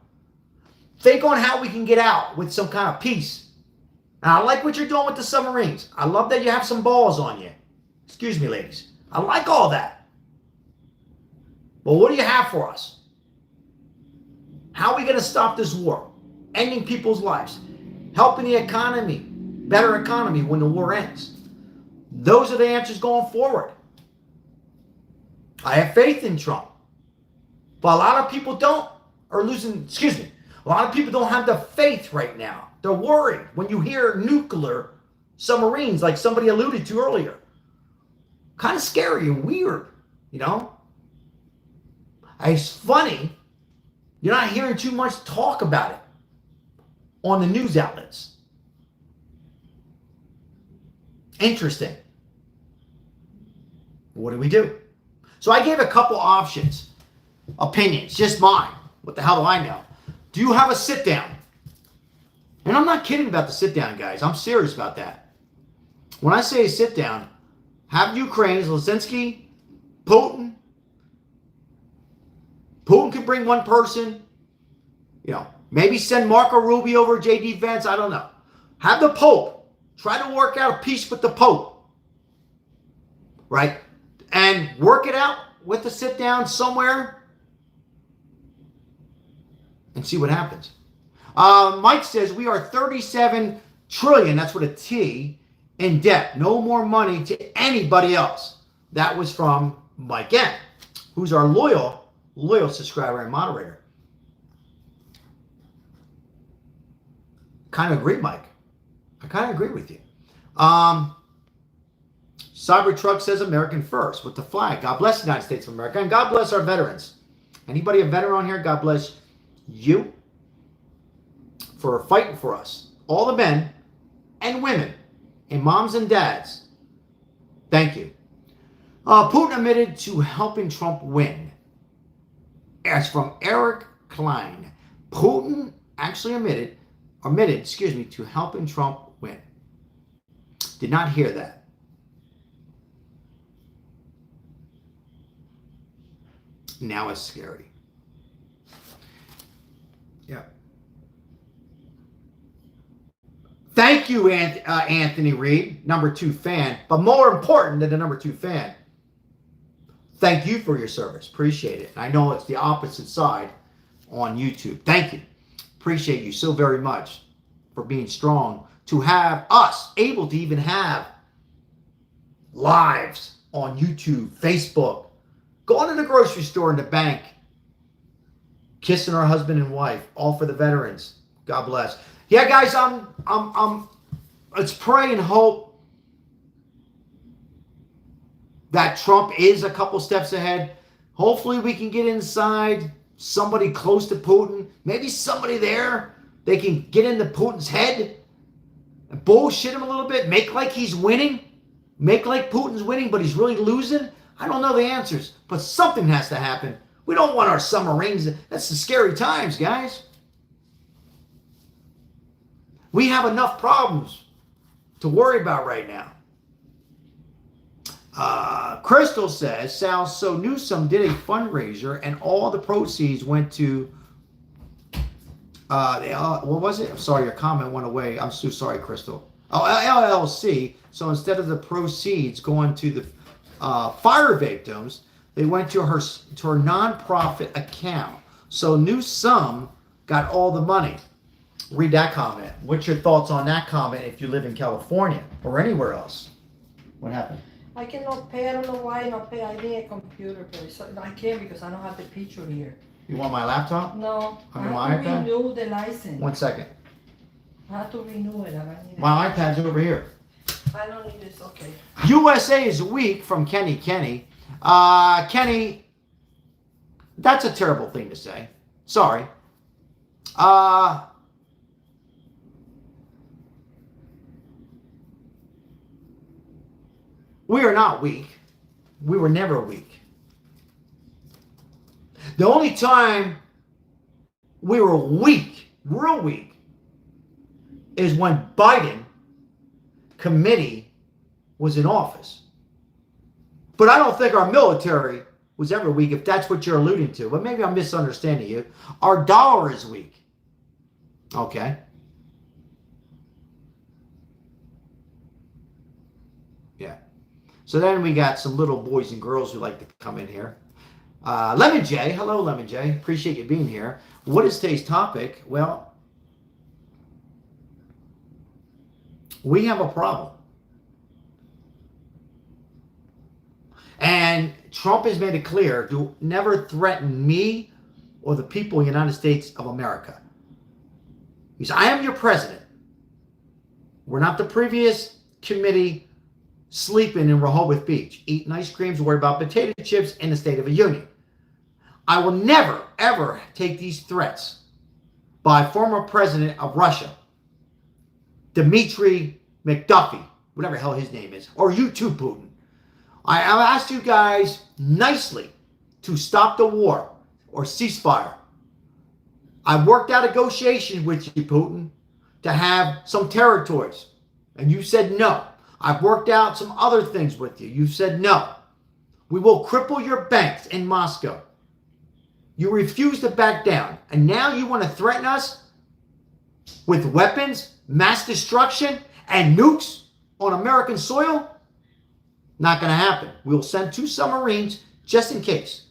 Think on how we can get out with some kind of peace. And I like what you're doing with the submarines. I love that you have some balls on you. Excuse me, ladies. I like all that. But what do you have for us? How are we going to stop this war? Ending people's lives. Helping the economy. Better economy when the war ends. Those are the answers going forward. I have faith in Trump. But a lot of people don't. A lot of people don't have the faith right now. They're worried when you hear nuclear submarines like somebody alluded to earlier. Kind of scary and weird, It's funny. You're not hearing too much talk about it on the news outlets. Interesting. What do we do? So I gave a couple options, opinions, just mine. What the hell do I know? Do you have a sit down? And I'm not kidding about the sit down, guys. I'm serious about that. When I say sit down, have Ukraine, Zelensky, Putin. Putin could bring one person. Maybe send Marco Rubio over J.D. Vance. I don't know. Have the Pope. Try to work out a peace with the Pope. Right? And work it out with a sit down somewhere. And see what happens. Mike says we are 37 trillion, that's with a T, in debt. No more money to anybody else. That was from Mike N, who's our loyal subscriber and moderator. Kind of agree, Mike. I kind of agree with you. Cybertruck says American first with the flag. God bless the United States of America. And God bless our veterans. Anybody a veteran on here, God bless you for fighting for us. All the men and women and moms and dads. Thank you. Putin admitted to helping Trump win. As from Eric Klein. Putin actually admitted, to helping Trump win. Did not hear that. Now it's scary. Yeah. Thank you, Anthony Reed, number 2 fan. But more important than the number 2 fan, thank you for your service. Appreciate it. I know it's the opposite side on YouTube. Thank you. Appreciate you so very much for being strong to have us able to even have lives on YouTube, Facebook, going to the grocery store and the bank, kissing our husband and wife, all for the veterans. God bless. Yeah, guys, let's pray and hope that Trump is a couple steps ahead. Hopefully we can get inside somebody close to Putin, maybe somebody there. They can get into Putin's head bullshit him a little bit, make like he's winning, make like Putin's winning, but he's really losing? I don't know the answers, but something has to happen. We don't want our submarines. That's the scary times, guys. We have enough problems to worry about right now. Crystal says, Sal, so Newsom did a fundraiser and all the proceeds went to, what was it? I'm sorry, your comment went away. I'm so sorry, Crystal. Oh, LLC. So instead of the proceeds going to the fire victims, they went to her nonprofit account. So Newsom got all the money. Read that comment. What's your thoughts on that comment if you live in California or anywhere else? What happened? I cannot pay. I don't know why I not pay. I need a computer, please. So I can't because I don't have the picture here. You want my laptop? No. On I your have to iPad? renew the license. 1 second. I have to renew it. I need My iPad's over here. I don't need this. Okay. USA is weak from Kenny. Kenny, that's a terrible thing to say. Sorry. We are not weak. We were never weak. The only time we were weak, real weak, is when Biden committee was in office. But I don't think our military was ever weak, if that's what you're alluding to. But maybe I'm misunderstanding you. Our dollar is weak. Okay. Yeah. So then we got some little boys and girls who like to come in here. Lemon J. Hello, Lemon J. Appreciate you being here. What is today's topic? Well, we have a problem. And Trump has made it clear to never threaten me or the people in the United States of America. He said, I am your president. We're not the previous committee sleeping in Rehoboth Beach, eating ice creams, worried about potato chips in the State of the Union. I will never, ever take these threats by former president of Russia, Dmitry McDuffie, whatever the hell his name is, or you too, Putin. I have asked you guys nicely to stop the war or ceasefire. I've worked out negotiations with you, Putin, to have some territories, and you said no. I've worked out some other things with you. You said no. We will cripple your banks in Moscow. You refuse to back down. And now you want to threaten us with weapons, mass destruction, and nukes on American soil? Not going to happen. We'll send 2 submarines just in case.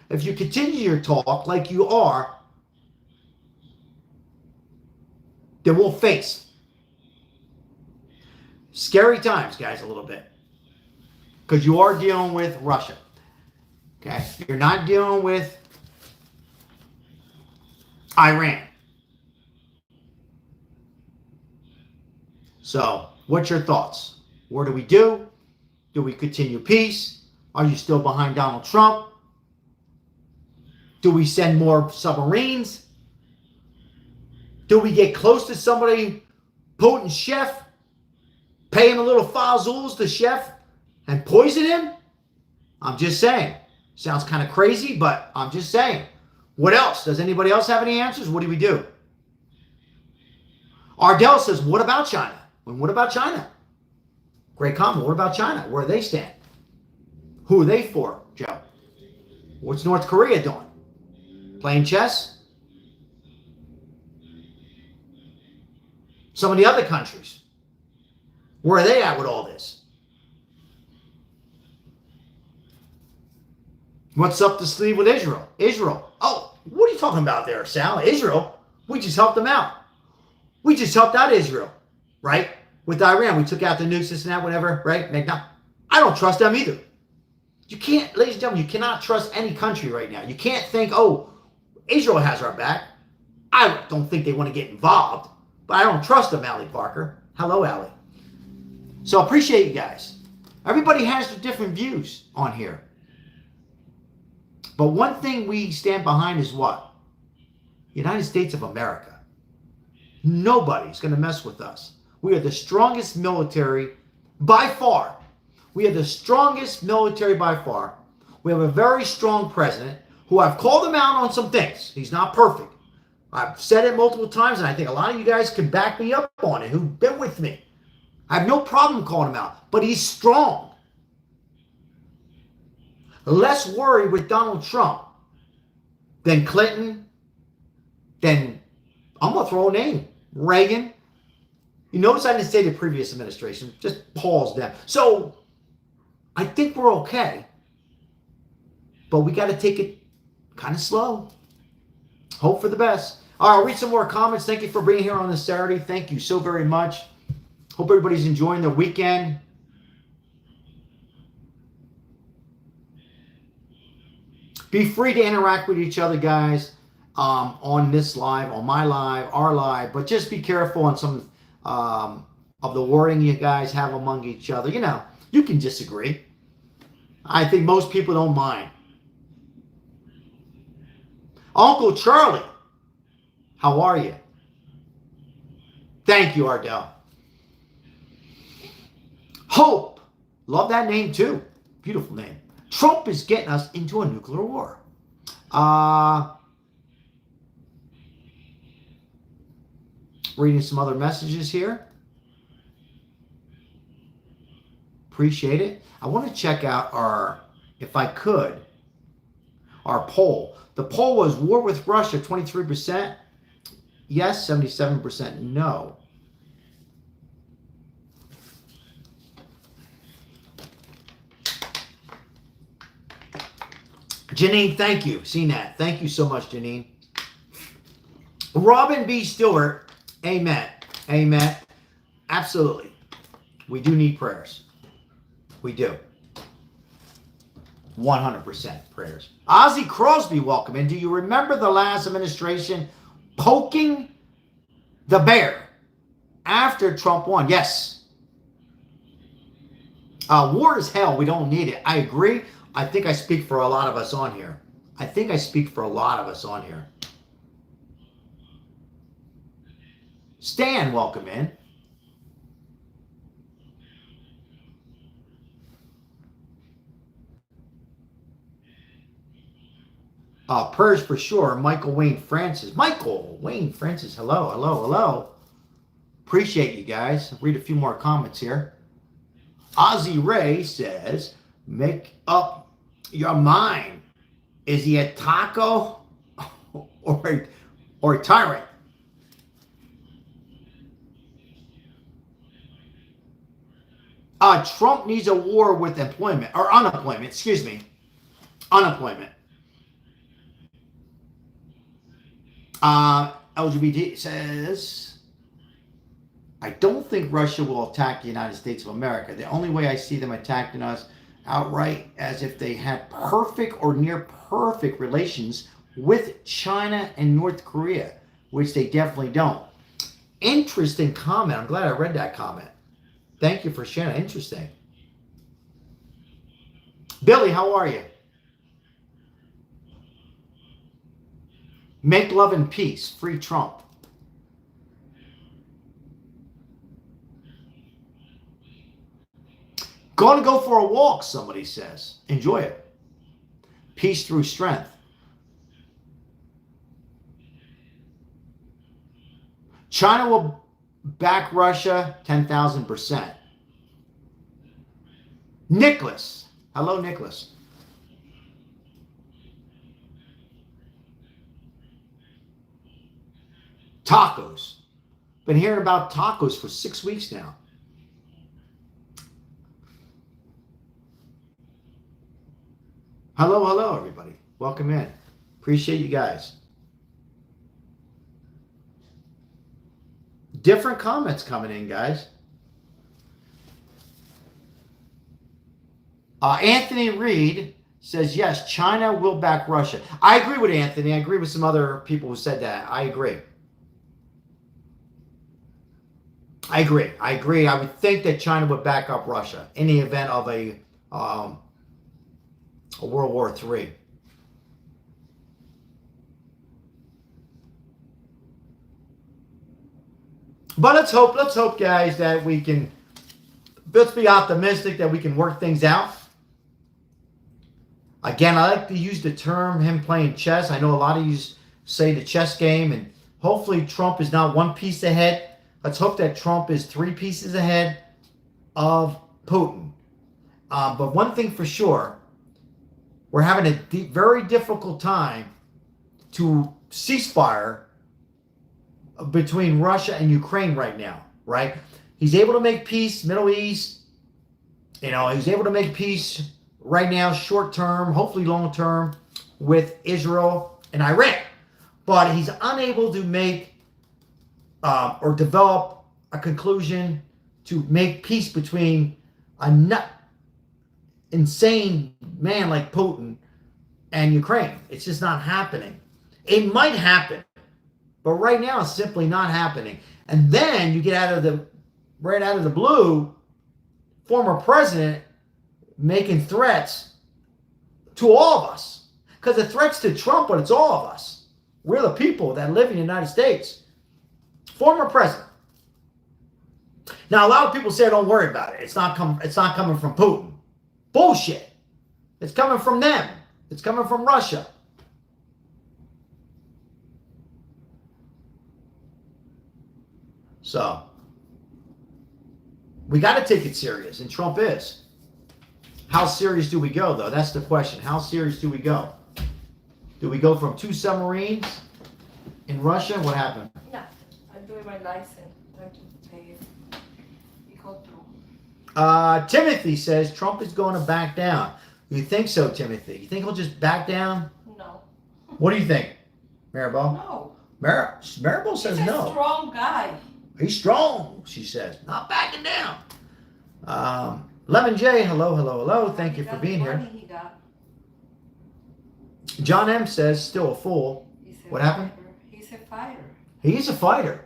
If you continue your talk like you are, then we'll face scary times, guys, a little bit. Because you are dealing with Russia. Okay? You're not dealing with Iran. So, what's your thoughts? What do we do? Do we continue peace? Are you still behind Donald Trump? Do we send more submarines? Do we get close to somebody, Putin's chef, pay him a little fazools, the chef, and poison him? I'm just saying. Sounds kind of crazy, but I'm just saying. What else? Does anybody else have any answers? What do we do? Ardell says, what about China? And what about China? Great comment. What about China? Where do they stand? Who are they for, Joe? What's North Korea doing? Playing chess? Some of the other countries. Where are they at with all this? What's up the sleeve with Israel? Israel. Oh, what are you talking about there, Sal? Israel? We just helped them out. We just helped out Israel, right? With Iran, we took out the nukes, this and that, whatever, right? I don't trust them either. You can't, ladies and gentlemen, you cannot trust any country right now. You can't think, oh, Israel has our back. I don't think they want to get involved, but I don't trust them, Allie Parker. Hello, Allie. So I appreciate you guys. Everybody has their different views on here. But one thing we stand behind is what? United States of America. Nobody's going to mess with us. We are the strongest military by far. We are the strongest military by far. We have a very strong president who I've called him out on some things. He's not perfect. I've said it multiple times, and I think a lot of you guys can back me up on it who've been with me. I have no problem calling him out, but he's strong. Less worried with Donald Trump than Clinton, than, I'm going to throw a name, Reagan. You notice I didn't say the previous administration, just pause them. So I think we're okay, but we got to take it kind of slow. Hope for the best. All right, I'll read some more comments. Thank you for being here on this Saturday. Thank you so very much. Hope everybody's enjoying their weekend. Be free to interact with each other, guys, on this live, on my live, our live. But just be careful on some of the wording you guys have among each other. You know, you can disagree. I think most people don't mind. Uncle Charlie, how are you? Thank you, Ardell. Hope, love that name too. Beautiful name. Trump is getting us into a nuclear war. Reading some other messages here. Appreciate it. I want to check out our, if I could, our poll. The poll was war with Russia, 23%. Yes, 77% no. Janine, thank you. Seen that. Thank you so much, Janine. Robin B. Stewart, amen. Amen. Absolutely. We do need prayers. We do. 100% prayers. Ozzy Crosby, welcome in. Do you remember the last administration poking the bear after Trump won? Yes. War is hell. We don't need it. I agree. I think I speak for a lot of us on here. Stan, welcome in. Prayers for sure. Michael Wayne Francis, hello, hello, hello. Appreciate you guys. I'll read a few more comments here. Ozzy Ray says, make up your mind. Is he a taco or a tyrant? Trump needs a war with unemployment. Excuse me. Unemployment. LGBT says, I don't think Russia will attack the United States of America. The only way I see them attacking us outright as if they had perfect or near perfect relations with China and North Korea, which they definitely don't. Interesting comment. I'm glad I read that comment. Thank you for sharing. Interesting. Billy, how are you? Make love and peace. Free Trump. Gonna go for a walk, somebody says. Enjoy it. Peace through strength. China will back Russia 10,000%. Nicholas. Hello, Nicholas. Tacos. Been hearing about tacos for 6 weeks now. Hello, hello, everybody. Welcome in. Appreciate you guys. Different comments coming in, guys. Anthony Reed says, yes, China will back Russia. I agree with Anthony. I agree with some other people who said that. I agree. I would think that China would back up Russia in the event of a World War III. But let's hope, guys, that we can, let's be optimistic that we can work things out. Again, I like to use the term him playing chess. I know a lot of you say the chess game, and hopefully Trump is not one piece ahead. Let's hope that Trump is 3 pieces ahead of Putin. But one thing for sure, we're having a very difficult time to ceasefire between Russia and Ukraine right now, right? He's able to make peace, Middle East. He's able to make peace right now, short term, hopefully long term, with Israel and Iran. But he's unable to make or develop a conclusion to make peace between a insane man like Putin and Ukraine. It's just not happening. It might happen, but right now it's simply not happening. And then you get right out of the blue, former president making threats to all of us. Because the threats to Trump, but it's all of us. We're the people that live in the United States. Former president. Now, a lot of people say, don't worry about it. It's not coming from Putin. Bullshit. It's coming from them. It's coming from Russia. So, we got to take it serious, and Trump is. How serious do we go, though? That's the question. How serious do we go? Do we go from 2 submarines in Russia? What happened? No, I'm doing my license. Trying to pay it. It go through. Timothy says Trump is going to back down. You think so, Timothy? You think he'll just back down? No. What do you think, Maribel? No. Maribel says He's a no. strong guy. He's strong, she says. Not backing down. Lemon J, hello. Thank you for being here. John M says, still a fool. What happened? He's a fighter. He is a fighter.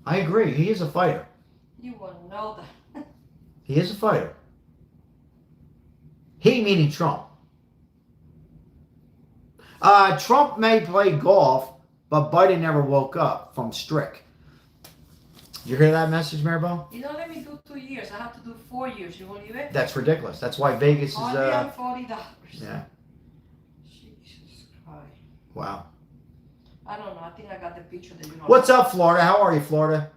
I agree. He is a fighter. You won't know that. He is a fighter. He meaning Trump. Trump may play golf, but Biden never woke up from Strick. Did you hear that message, Maribel? You don't let me do 2 years. I have to do 4 years. You believe it? That's ridiculous. That's why Vegas is... $140. Yeah. Jesus Christ. Wow. I don't know. I think I got the picture that you know. What's up, Florida? How are you, Florida?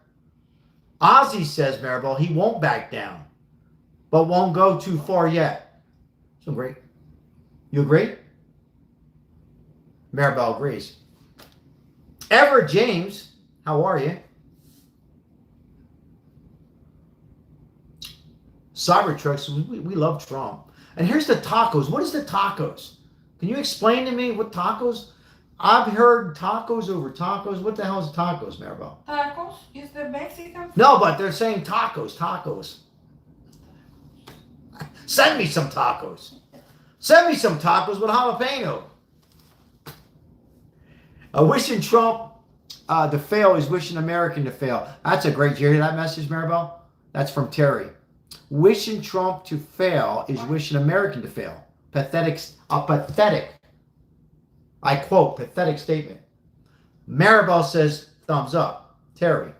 Ozzy says, Maribel, he won't back down, but won't go too far yet. So great. You agree? Maribel agrees. Everett James, how are you? Cybertrucks, we love Trump. And here's the tacos. What is the tacos? Can you explain to me what tacos? I've heard tacos over tacos. What the hell is tacos, Maribel? Tacos is the Mexican food. No, but they're saying tacos. Send me some tacos. Send me some tacos with jalapeno. Wishing Trump to fail is wishing American to fail. That's a great, did you hear that message, Maribel? That's from Terry. Wishing Trump to fail is wishing American to fail. Pathetic, I quote, pathetic statement. Maribel says, thumbs up. Terry.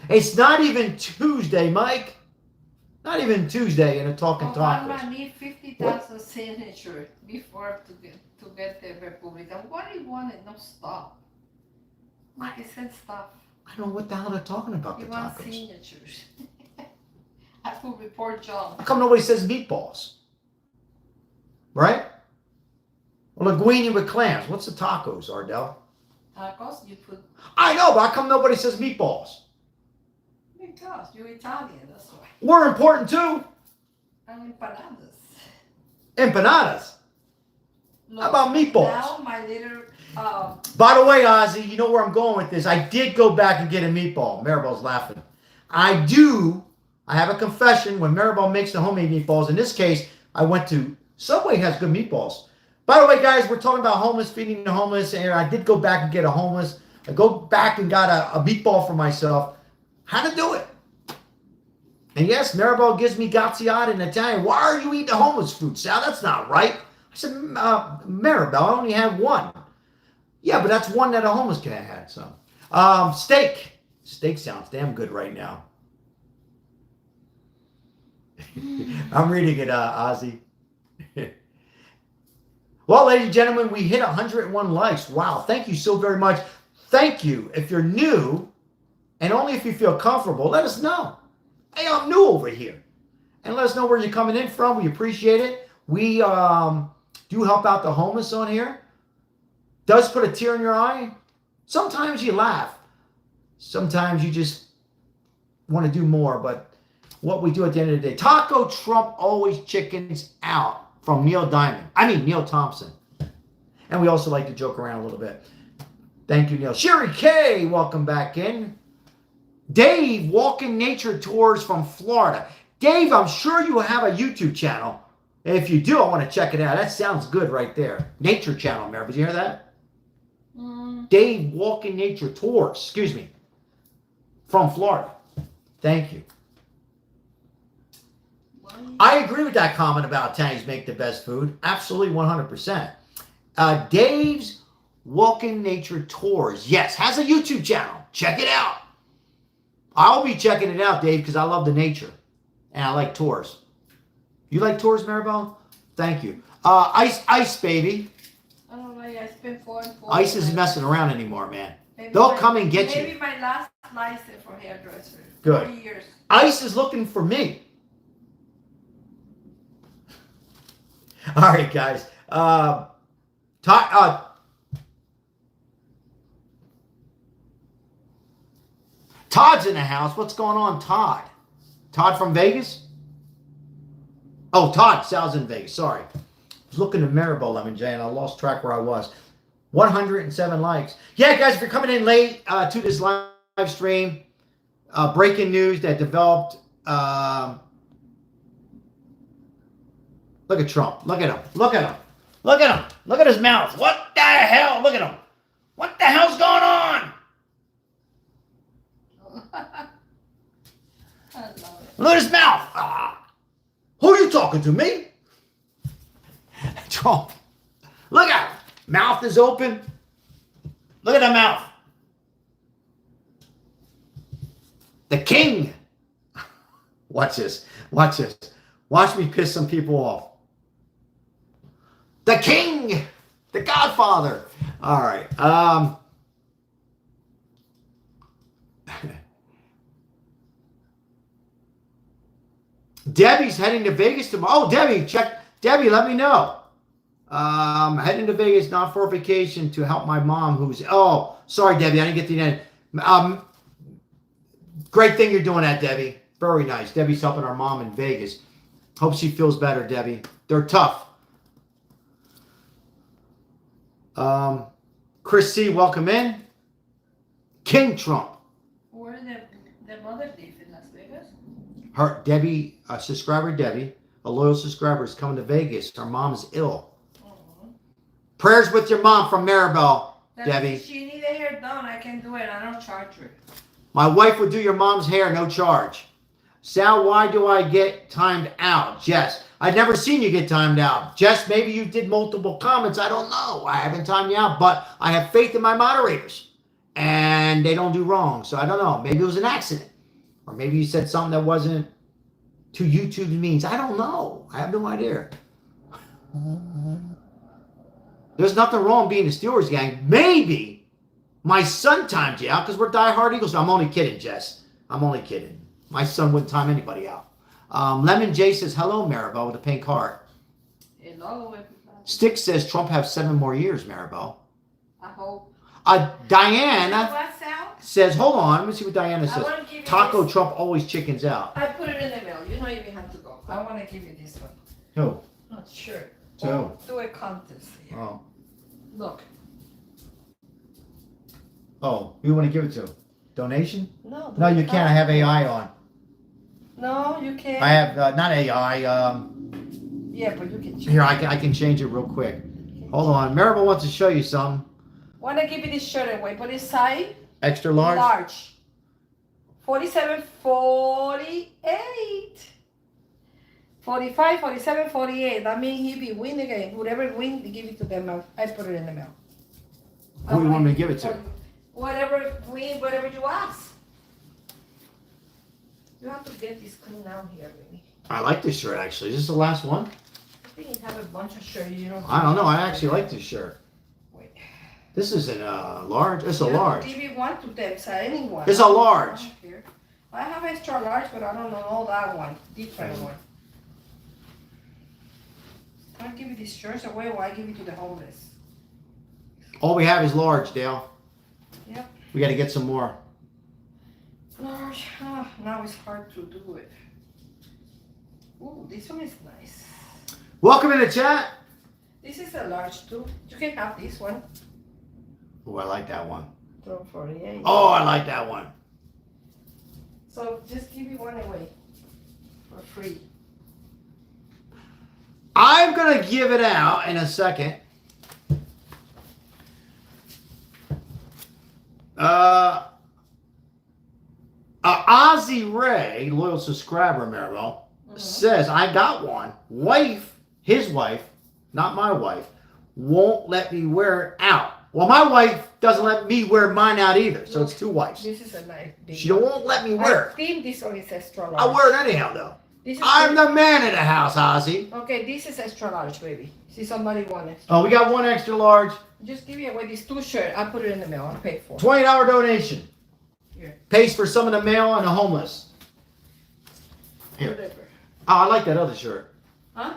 It's not even Tuesday, Mike. Not even Tuesday in a Talking Tacos. Obama need 50,000 signatures before to get the Republican. What do you want? No, stop. He said stop. I don't know what the hell they're talking about, You the want tacos. signatures. I could report John. How come nobody says meatballs? Right? Or linguine with clams. What's the tacos, Ardell? Tacos, you put... I know, but how come nobody says meatballs? Because you're Italian, that's why. We're important too. And empanadas. Empanadas. Look, How about meatballs? Now my little... By the way, Ozzy, you know where I'm going with this. I did go back and get a meatball. Maribel's laughing. I have a confession when Maribel makes the homemade meatballs. In this case, I went to Subway has good meatballs. By the way, guys, we're talking about homeless, feeding the homeless, and I did go back and get a homeless. I go back and got a meatball for myself. How to do it? And yes, Maribel gives me gazziata in Italian. Why are you eating the homeless food, Sal? That's not right. I said, Maribel, I only have one. Yeah, but that's one that a homeless can have had. So, steak. Steak sounds damn good right now. I'm reading it, Ozzy. Well, ladies and gentlemen, we hit 101 likes. Wow, thank you so very much. Thank you. If you're new, and only if you feel comfortable, let us know. Hey, I'm new over here. And let us know where you're coming in from. We appreciate it. We do help out the homeless on here. Does put a tear in your eye. Sometimes you laugh. Sometimes you just want to do more. But what we do at the end of the day, Taco Trump always chickens out. From Neil Thompson. And we also like to joke around a little bit. Thank you, Neil. Sherry K, welcome back in. Dave, Walking Nature Tours from Florida. Dave, I'm sure you have a YouTube channel. If you do, I want to check it out. That sounds good right there. Nature channel, Mary. Did you hear that? Dave, Walking Nature Tours, from Florida. Thank you. I agree with that comment about Italians make the best food. Absolutely 100%. Dave's Walking Nature Tours. Yes, has a YouTube channel. Check it out. I'll be checking it out, Dave, because I love the nature. And I like tours. You like tours, Maribel? Thank you. Ice, baby. I don't know. I spent 4 and 4. Ice isn't messing around anymore, man. They'll come and get you. Maybe my last license for hairdresser. Good. 40 years. Ice is looking for me. All right, guys. Todd's in the house. What's going on, Todd? Todd from Vegas? Oh, Todd, Sal's in Vegas. Sorry. I was looking at Maribel Lemon J, and I lost track where I was. 107 likes. Yeah, guys, if you're coming in late to this live stream, breaking news that developed... Look at Trump. Look at him. Look at him. Look at him. Look at his mouth. What the hell? Look at him. What the hell's going on? I love it. Look at his mouth. Who are you talking to, me? Trump. Look at him. Mouth is open. Look at the mouth. The king. Watch this. Watch this. Watch me piss some people off. The king. The Godfather. All right. Debbie's heading to Vegas tomorrow. Oh, Debbie, check. Debbie, let me know. Heading to Vegas, not for vacation, to help my mom who's... Oh, sorry, Debbie. I didn't get the end. Great thing you're doing that, Debbie. Very nice. Debbie's helping our mom in Vegas. Hope she feels better, Debbie. They're tough. Chris C., welcome in. King Trump. Where did the mother live in Las Vegas? Her, Debbie, a subscriber, Debbie, a loyal subscriber, is coming to Vegas. Her mom is ill. Prayers with your mom from Maribel, Debbie. If she need her hair done, I can do it. I don't charge her. My wife would do your mom's hair, no charge. Sal, why do I get timed out? Jess, I've never seen you get timed out. Jess, maybe you did multiple comments. I don't know. I haven't timed you out, but I have faith in my moderators. And they don't do wrong. So I don't know. Maybe it was an accident. Or maybe you said something that wasn't to YouTube's means. I don't know. I have no idea. There's nothing wrong being the Steelers gang. Maybe my son timed you out because we're diehard Eagles. I'm only kidding, Jess. I'm only kidding. My son wouldn't time anybody out. Lemon J says, hello, Maribel, with a pink heart. Hello, everybody. Stick says, Trump have 7 more years, Maribel. I hope. Diana says, hold on. Let me see what Diana says. Taco this. Trump always chickens out. I put it in the mail. You don't even have to go. I want to give you this one. Who? Not sure. So. Do a contest here. Oh. Look. Oh, who you want to give it to? Donation? No. No, you can't. I have AI on. No, you can't. I have, not AI. Yeah, but you can change Here, I can change it real quick. Hold on. Maribel wants to show you something. Want to give you this shirt away, but it's size? Extra large? Large. 47, 48. 45, 47, 48. That means he be win again. Whoever win, they give it to them. I put it in the mail. Who do you want me to give it to? Whatever win, whatever you ask. You have to get this clean out here, baby. I like this shirt, actually. Is this the last one? I think you have a bunch of shirts. You don't. I don't know. I actually like this shirt. Wait. This isn't large. It's a large. Give me one to them, so anyone. It's a large. I have extra large, but I don't know that one. Different one. I'll give you these shirts away or I give it to the homeless. All we have is large, Dale. Yep. We got to get some more. Large. Oh, now it's hard to do it. Ooh, this one is nice. Welcome in the chat. This is a large too. You can have this one. Oh, I like that one. 12.48. Oh, I like that one. So just give me one away for free. I'm going to give it out in a second. Ozzy Ray, loyal subscriber, Maribel, says, I got one. His wife, not my wife, won't let me wear it out. Well, my wife doesn't let me wear mine out either, so it's two wives. This is a nice big She won't let me wear I it. think this one is extra large. I wear it anyhow, though. This is I'm the man of the house, Ozzy. Okay, this is extra large, baby. See, somebody want it. Oh, we got one extra large. Just give me away these two shirts. I'll put it in the mail. I'll pay for it. $20 donation. Here. Pays for some of the mail and the homeless. Here. Whatever. Oh, I like that other shirt. Huh?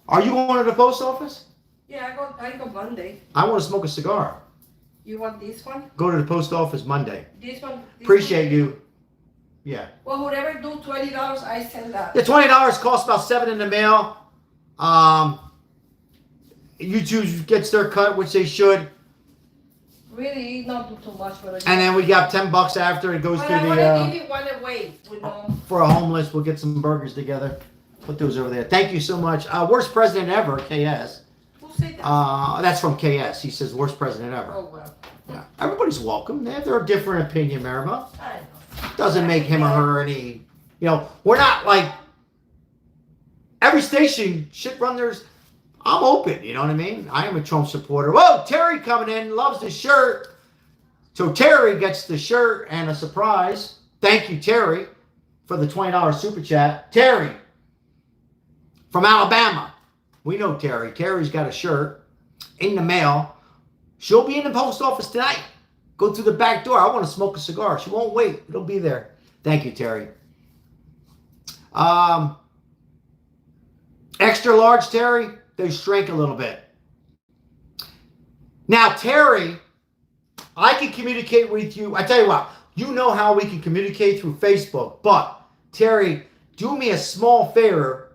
Are you going to the post office? Yeah, I go Monday. I want to smoke a cigar. You want this one? Go to the post office Monday. This one? Appreciate you. Yeah. Well, whoever do $20, I send that. The $20 costs about $7 in the mail. YouTube gets their cut, which they should. Really, not do too much, but. And then we got $10 after it goes But to I want the to give you one away. With no. for a homeless. We'll get some burgers together. Put those over there. Thank you so much. Worst president ever, KS. Who said that? That's from KS. He says worst president ever. Oh well. Yeah. Everybody's welcome. They have their different opinion, Maribel. I know. Doesn't make him or her any. We're not like every station should run theirs. I'm open, you know what I mean? I am a Trump supporter. Whoa, Terry coming in, loves the shirt. So Terry gets the shirt and a surprise. Thank you, Terry, for the $20 super chat. Terry from Alabama. We know Terry. Terry's got a shirt in the mail. She'll be in the post office tonight. Go through the back door. I want to smoke a cigar. She won't wait. It'll be there. Thank you, Terry. Extra large, Terry. They shrink a little bit. Now, Terry, I can communicate with you. I tell you what, you know how we can communicate through Facebook. But, Terry, do me a small favor.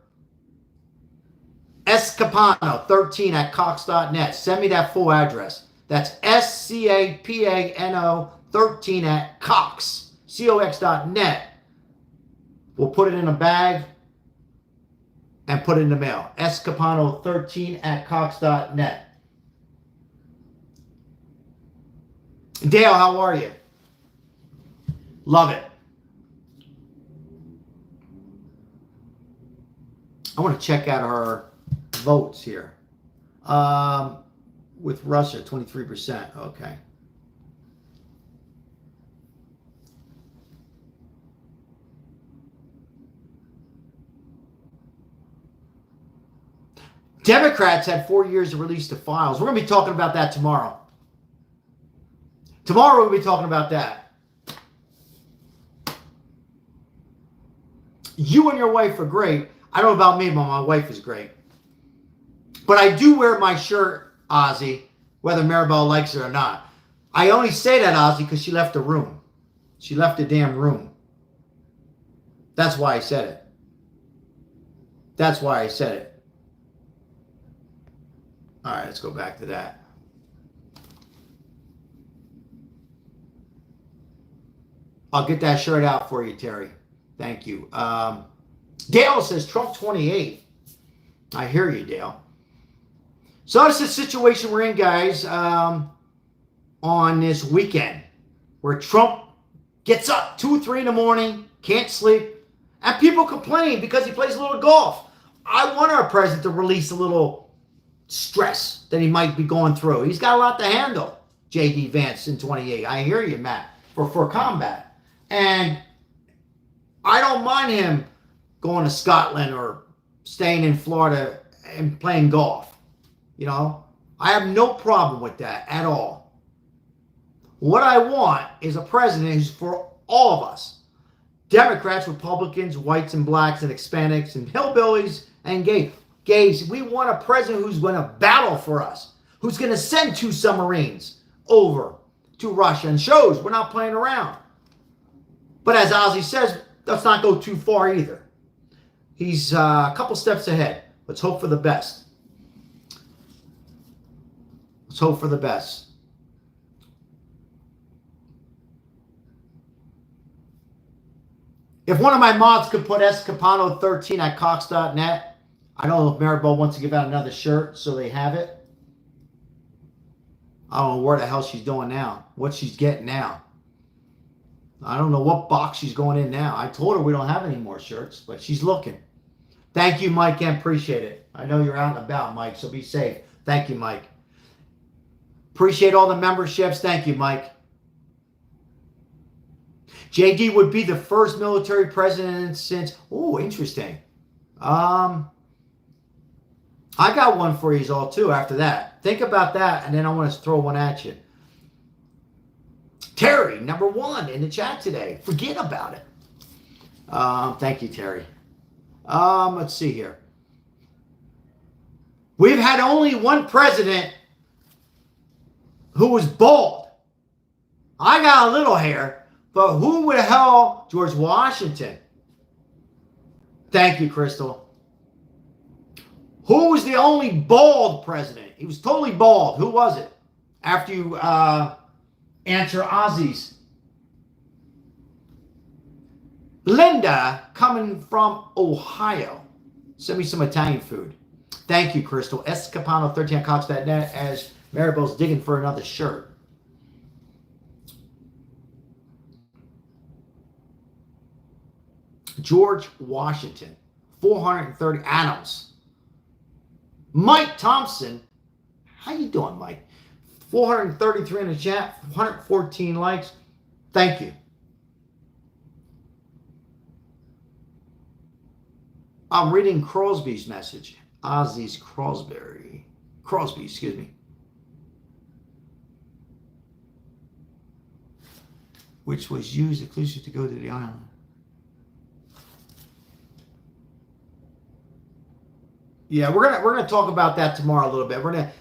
Escapano13 at cox.net. Send me that full address. That's SCAPANO 13 at cox. COX.net. We'll put it in a bag and put it in the mail. Escapano13 at cox.net. Dale, how are you? Love it. I want to check out our votes here. With Russia, 23%. Okay. Democrats had 4 years to release the files. We're going to be talking about that tomorrow. Tomorrow we'll be talking about that. You and your wife are great. I don't know about me, but my wife is great. But I do wear my shirt, Ozzy, whether Maribel likes it or not. I only say that, Ozzy, because she left the room. She left the damn room. That's why I said it. That's why I said it. All right, let's go back to that. I'll get that shirt out for you, Terry. Thank you. Dale says Trump 28. I hear you, Dale. So that's the situation we're in, guys, on this weekend, where Trump gets up 2, 3 in the morning, can't sleep, and people complain because he plays a little golf. I want our president to release a little stress that he might be going through. He's got a lot to handle, J.D. Vance in 28. I hear you, Matt, for combat. And I don't mind him going to Scotland or staying in Florida and playing golf. You know, I have no problem with that at all. What I want is a president who's for all of us. Democrats, Republicans, whites and blacks and Hispanics and hillbillies and gays. We want a president who's going to battle for us, who's going to send 2 submarines over to Russia and shows we're not playing around. But as Ozzy says, let's not go too far either. He's a couple steps ahead. Let's hope for the best. Let's hope for the best. If one of my mods could put Escapano13 at Cox.net, I don't know if Maribel wants to give out another shirt so they have it. I don't know where the hell she's doing now, what she's getting now. I don't know what box she's going in now. I told her we don't have any more shirts, but she's looking. Thank you, Mike, and appreciate it. I know you're out and about, Mike, so be safe. Thank you, Mike. Appreciate all the memberships. Thank you, Mike. JD would be the first military president since... Oh, interesting. I got one for you all, too, after that. Think about that, and then I want to throw one at you. Terry, #1 in the chat today. Forget about it. Thank you, Terry. Let's see here. We've had only one president who was bald. I got a little hair, but who the hell? George Washington. Thank you, Crystal. Who was the only bald president? He was totally bald. Who was it? After you answer Ozzy's. Linda, coming from Ohio. Send me some Italian food. Thank you, Crystal. Escapano13 at Cox.net as Maribel's digging for another shirt. George Washington, 430 Adams. Mike Thompson, how you doing, Mike? 433 in the chat, 114 likes. Thank you. I'm reading Crosby's message. Ozzy's Crosby, excuse me. Which was used exclusively to go to the island. Yeah, we're gonna talk about that tomorrow a little bit. We're gonna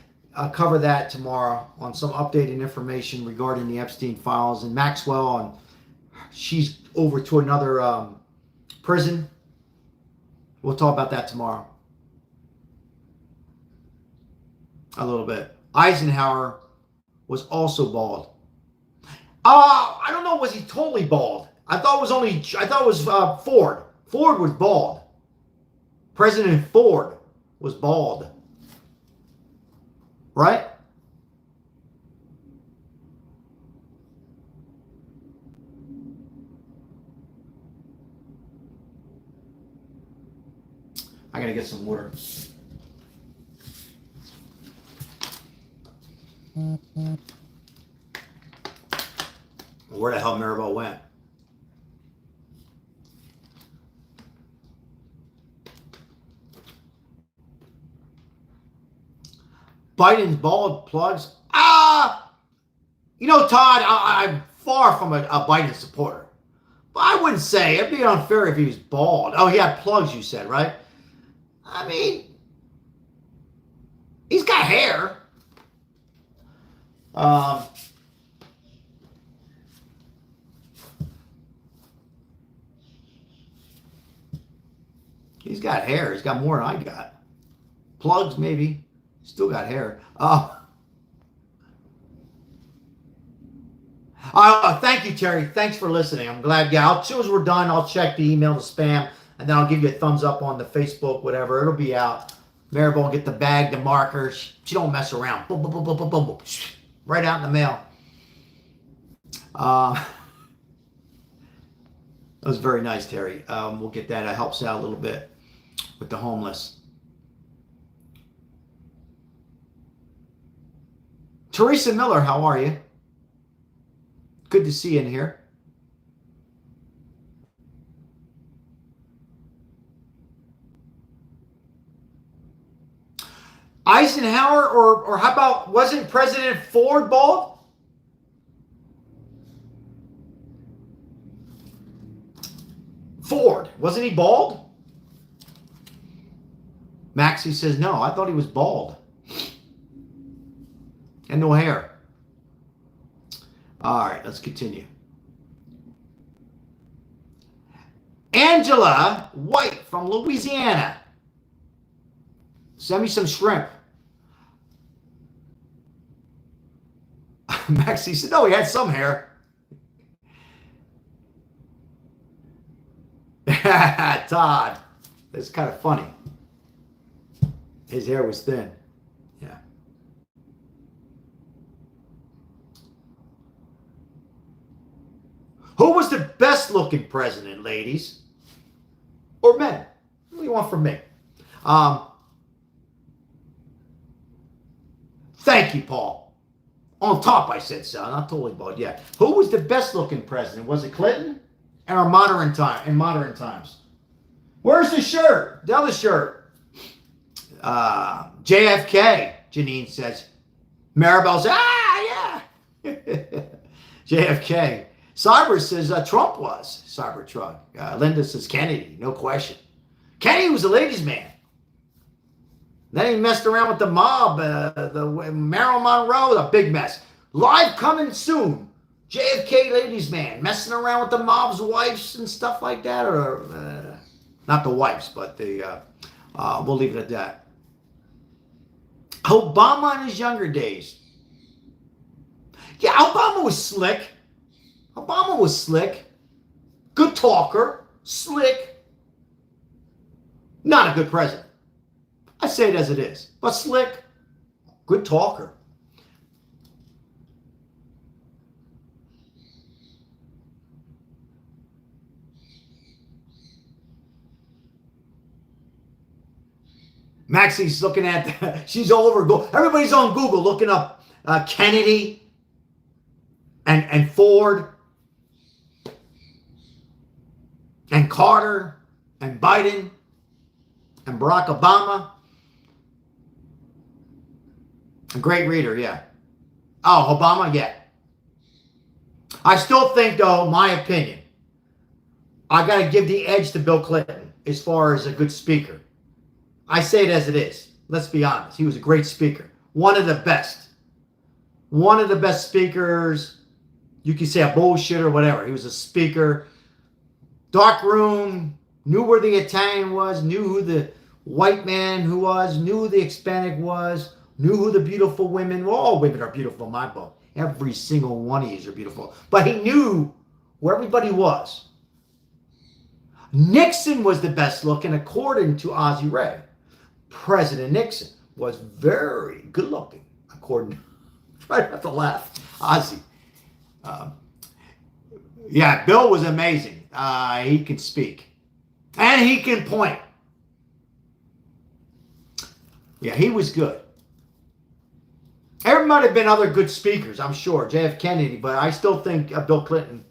cover that tomorrow on some updated information regarding the Epstein files and Maxwell, and she's over to another prison. We'll talk about that tomorrow a little bit. Eisenhower was also bald. I don't know. Was he totally bald? I thought it was Ford. Ford was bald. President Ford was bald. Right? I gotta get some water. Where the hell Maribel went? Biden's bald plugs. You know, Todd, I'm far from a Biden supporter. But I wouldn't say, it'd be unfair if he was bald. Oh, he had plugs, you said, right? I mean, he's got hair. He's got hair. He's got more than I got. Plugs, maybe. Still got hair. Thank you, Terry. Thanks for listening. I'm glad. Yeah, as soon as we're done, I'll check the email, the spam, and then I'll give you a thumbs up on the Facebook, whatever. It'll be out. Maribel will get the bag, the marker. She don't mess around. Boom, boom, boom, boom, boom, boom, boom. Right out in the mail. That was very nice, Terry. We'll get that. It helps out a little bit with the homeless. Teresa Miller, how are you? Good to see you in here. Eisenhower, or how about, wasn't President Ford bald? Ford, wasn't he bald? Maxie says, no, I thought he was bald. And no hair. All right, let's continue. Angela White from Louisiana. Send me some shrimp. Maxie said, no, he had some hair. Todd. That's kind of funny. His hair was thin. Yeah. Who was the best looking president, ladies? Or men? What do you want from me? Thank you, Paul. On top, I said so. Not totally bald. Yeah. Who was the best looking president? Was it Clinton? In modern times. Where's the shirt? The other shirt. JFK, Janine says. Maribel says, yeah. JFK. Cyber says Trump was. Cybertruck. Linda says Kennedy, no question. Kennedy was a ladies' man. Then he messed around with the mob, the Marilyn Monroe, a big mess. Live coming soon. JFK ladies' man, messing around with the mob's wives and stuff like that, or not the wives, but the we'll leave it at that. Obama in his younger days. Yeah, Obama was slick. Good talker, slick. Not a good president. I say it as it is, but slick, good talker. Maxie's looking at, she's all over Google. Everybody's on Google looking up Kennedy and Ford and Carter and Biden and Barack Obama. A great reader, yeah. Oh, Obama, yeah. I still think, though, my opinion, I got to give the edge to Bill Clinton as far as a good speaker. I say it as it is. Let's be honest. He was a great speaker. One of the best. One of the best speakers. You can say a bullshit or whatever. He was a speaker. Dark room. Knew where the Italian was. Knew who the white man who was. Knew who the Hispanic was. Knew who the beautiful women were. All women are beautiful in my book. Every single one of these are beautiful. But he knew where everybody was. Nixon was the best looking according to Ozzie Ray. President Nixon was very good looking, according to, right at the left, Ozzie. Yeah, Bill was amazing. He can speak. And he can point. Yeah, he was good. There might have been other good speakers, I'm sure. JF Kennedy, but I still think Bill Clinton.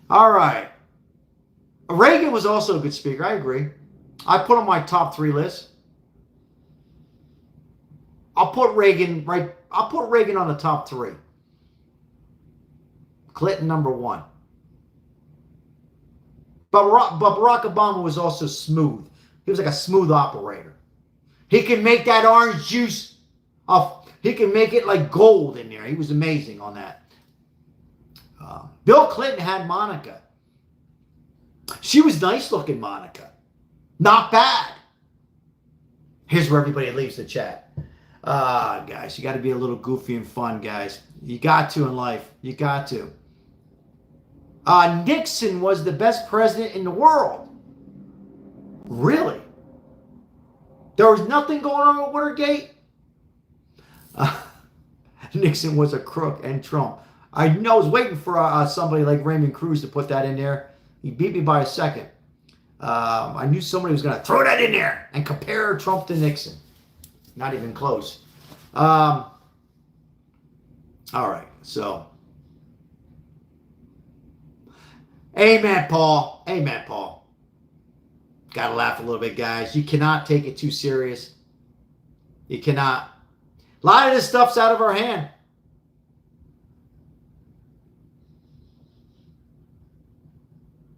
All right. Reagan was also a good speaker. I agree. I put on my top 3 list. I'll put Reagan on the top 3. Clinton number 1. But Barack Obama was also smooth. He was like a smooth operator. He can make that orange juice. He can make it like gold in there. He was amazing on that. Bill Clinton had Monica. She was nice looking, Monica. Not bad. Here's where everybody leaves the chat. Guys, you got to be a little goofy and fun, guys. You got to in life. You got to. Nixon was the best president in the world. Really? There was nothing going on with Watergate? Nixon was a crook and Trump. I was waiting for somebody like Raymond Cruz to put that in there. He beat me by a second. I knew somebody was going to throw that in there and compare Trump to Nixon. Not even close. All right, so. Amen, Paul. Amen, Paul. Got to laugh a little bit, guys. You cannot take it too serious. You cannot. A lot of this stuff's out of our hand.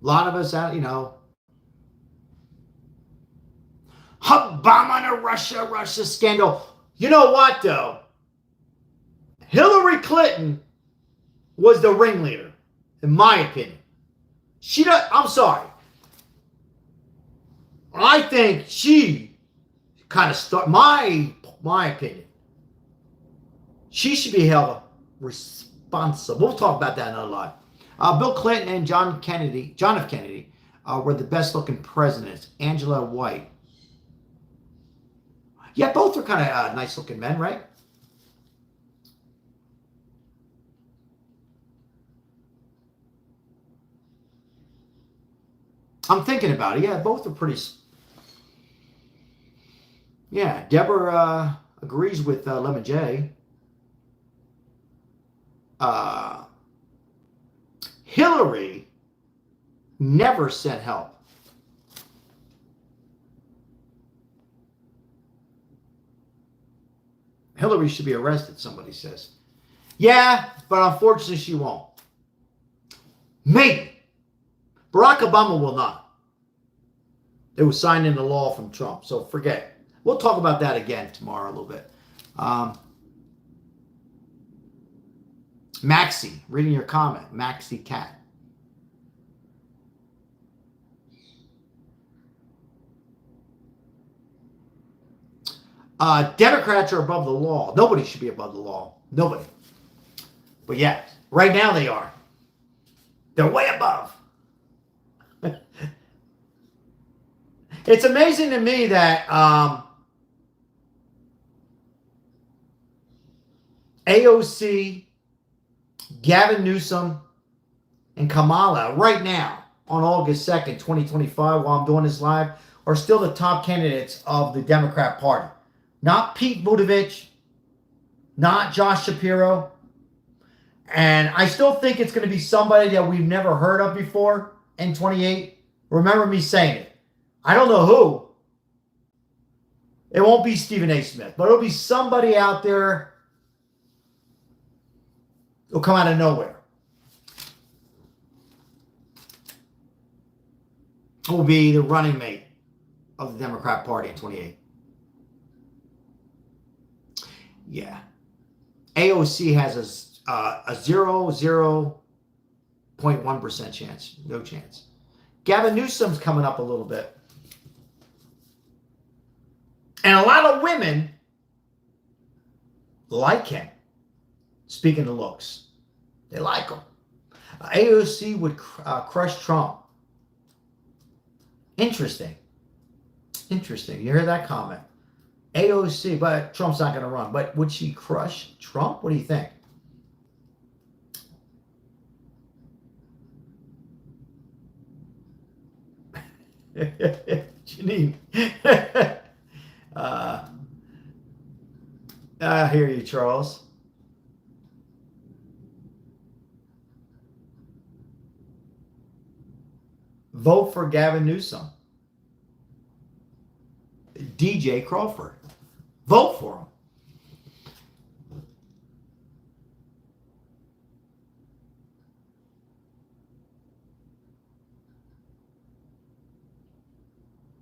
A lot of us out, Obama and a Russia scandal. You know what, though? Hillary Clinton was the ringleader, in my opinion. I'm sorry. I think she kind of my opinion. She should be held responsible. We'll talk about that another lot. Bill Clinton and John F. Kennedy, were the best-looking presidents. Angela White. Yeah, both are kind of nice-looking men, right? I'm thinking about it. Yeah, both are pretty. Yeah, Deborah agrees with Lemon J. Hillary never sent help. Hillary should be arrested, somebody says. Yeah, but unfortunately she won't. Maybe. Barack Obama will not. It was signed into law from Trump, so forget it. We'll talk about that again tomorrow a little bit. Maxie, reading your comment. Maxie Cat. Democrats are above the law. Nobody should be above the law. Nobody. But yeah, right now they are. They're way above. It's amazing to me that AOC, Gavin Newsom, and Kamala right now on August 2nd, 2025, while I'm doing this live, are still the top candidates of the Democrat Party. Not Pete Buttigieg, not Josh Shapiro. And I still think it's going to be somebody that we've never heard of before in 28. Remember me saying it. I don't know who. It won't be Stephen A. Smith, but it'll be somebody out there who'll come out of nowhere. Will be the running mate of the Democrat Party in 28. Yeah. AOC has a 0.1% chance. No chance. Gavin Newsom's coming up a little bit. And a lot of women like him. Speaking of looks, they like him. AOC would crush Trump. Interesting. Interesting. You hear that comment? AOC, but Trump's not going to run. But would she crush Trump? What do you think? Janine. I hear you, Charles. Vote for Gavin Newsom. DJ Crawford. Vote for him.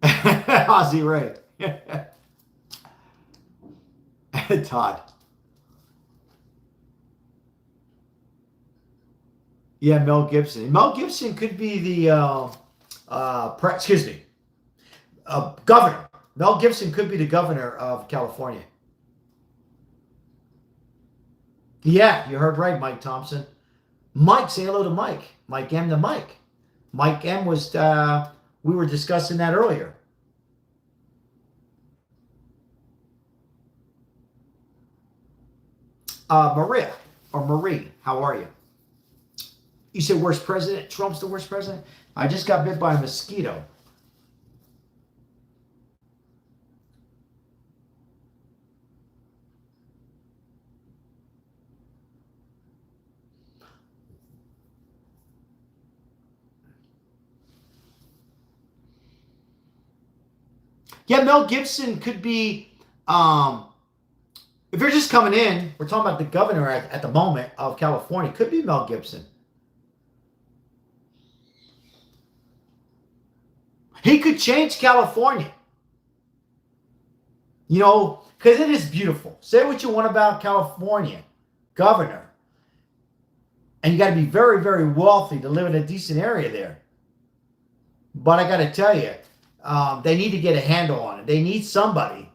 Ozzy Ray. Todd. Yeah, Mel Gibson. Mel Gibson could be the governor. Mel Gibson could be the governor of California. Yeah, you heard right, Mike Thompson. Mike, say hello to Mike. Mike M to Mike. Mike M was, we were discussing that earlier. Maria, or Marie, how are you? You said worst president? Trump's the worst president? I just got bit by a mosquito. Yeah, Mel Gibson could be If you're just coming in, we're talking about the governor at the moment of California. Could be Mel Gibson. He could change California. You know, because it is beautiful. Say what you want about California, governor. And you got to be very, very wealthy to live in a decent area there. But I got to tell you, they need to get a handle on it. They need somebody,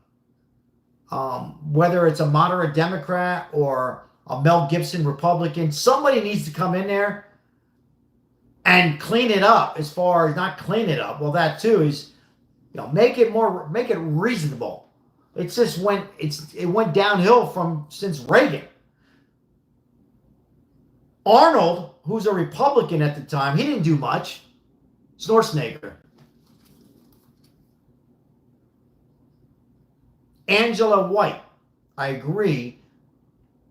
whether it's a moderate Democrat or a Mel Gibson Republican, somebody needs to come in there and clean it up. As far as not clean it up, well, that too is, you know, make it reasonable. It's just it went downhill since Reagan. Arnold, who's a Republican at the time, he didn't do much. Schwarzenegger. Angela White, I agree.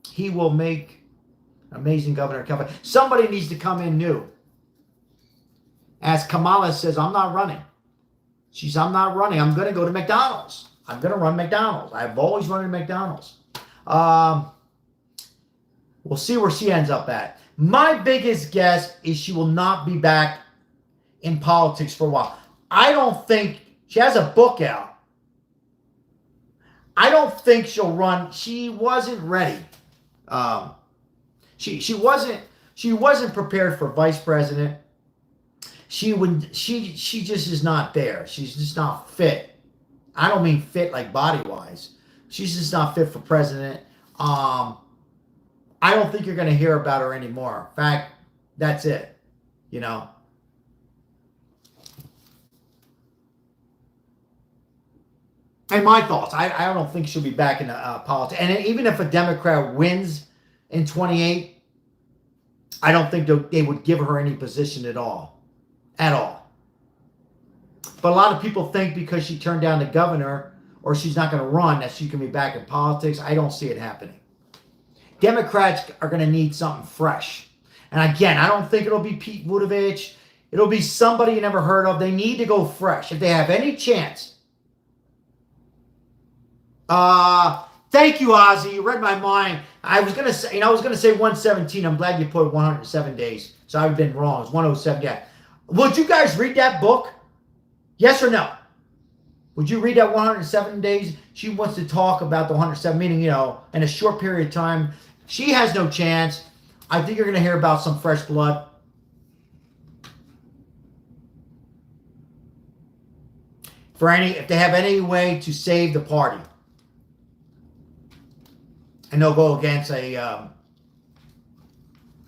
He will make an amazing governor of California. Somebody needs to come in new. As Kamala says, I'm not running. She's, I'm not running. I'm going to go to McDonald's. I'm going to run McDonald's. I've always run in McDonald's. We'll see where she ends up at. My biggest guess is she will not be back in politics for a while. I don't think, she has a book out. I don't think she'll run. She wasn't ready. She wasn't prepared for vice president. She just is not there. She's just not fit. I don't mean fit like body-wise. She's just not fit for president. I don't think you're going to hear about her anymore. In fact, that's it. You know. And my thoughts, I don't think she'll be back in politics. And even if a Democrat wins in 28, I don't think they would give her any position at all. At all. But a lot of people think because she turned down the governor or she's not going to run that she can be back in politics. I don't see it happening. Democrats are going to need something fresh. And again, I don't think it'll be Pete Buttigieg. It'll be somebody you never heard of. They need to go fresh. If they have any chance. Thank you, Ozzy. You read my mind. I was gonna say 117. I'm glad you put 107 days. So I've been wrong. It's 107. Yeah. Would you guys read that book? Yes or no? Would you read that 107 days? She wants to talk about the 107, meaning, you know, in a short period of time. She has no chance. I think you're going to hear about some fresh blood. If they have any way to save the party. And they'll go against a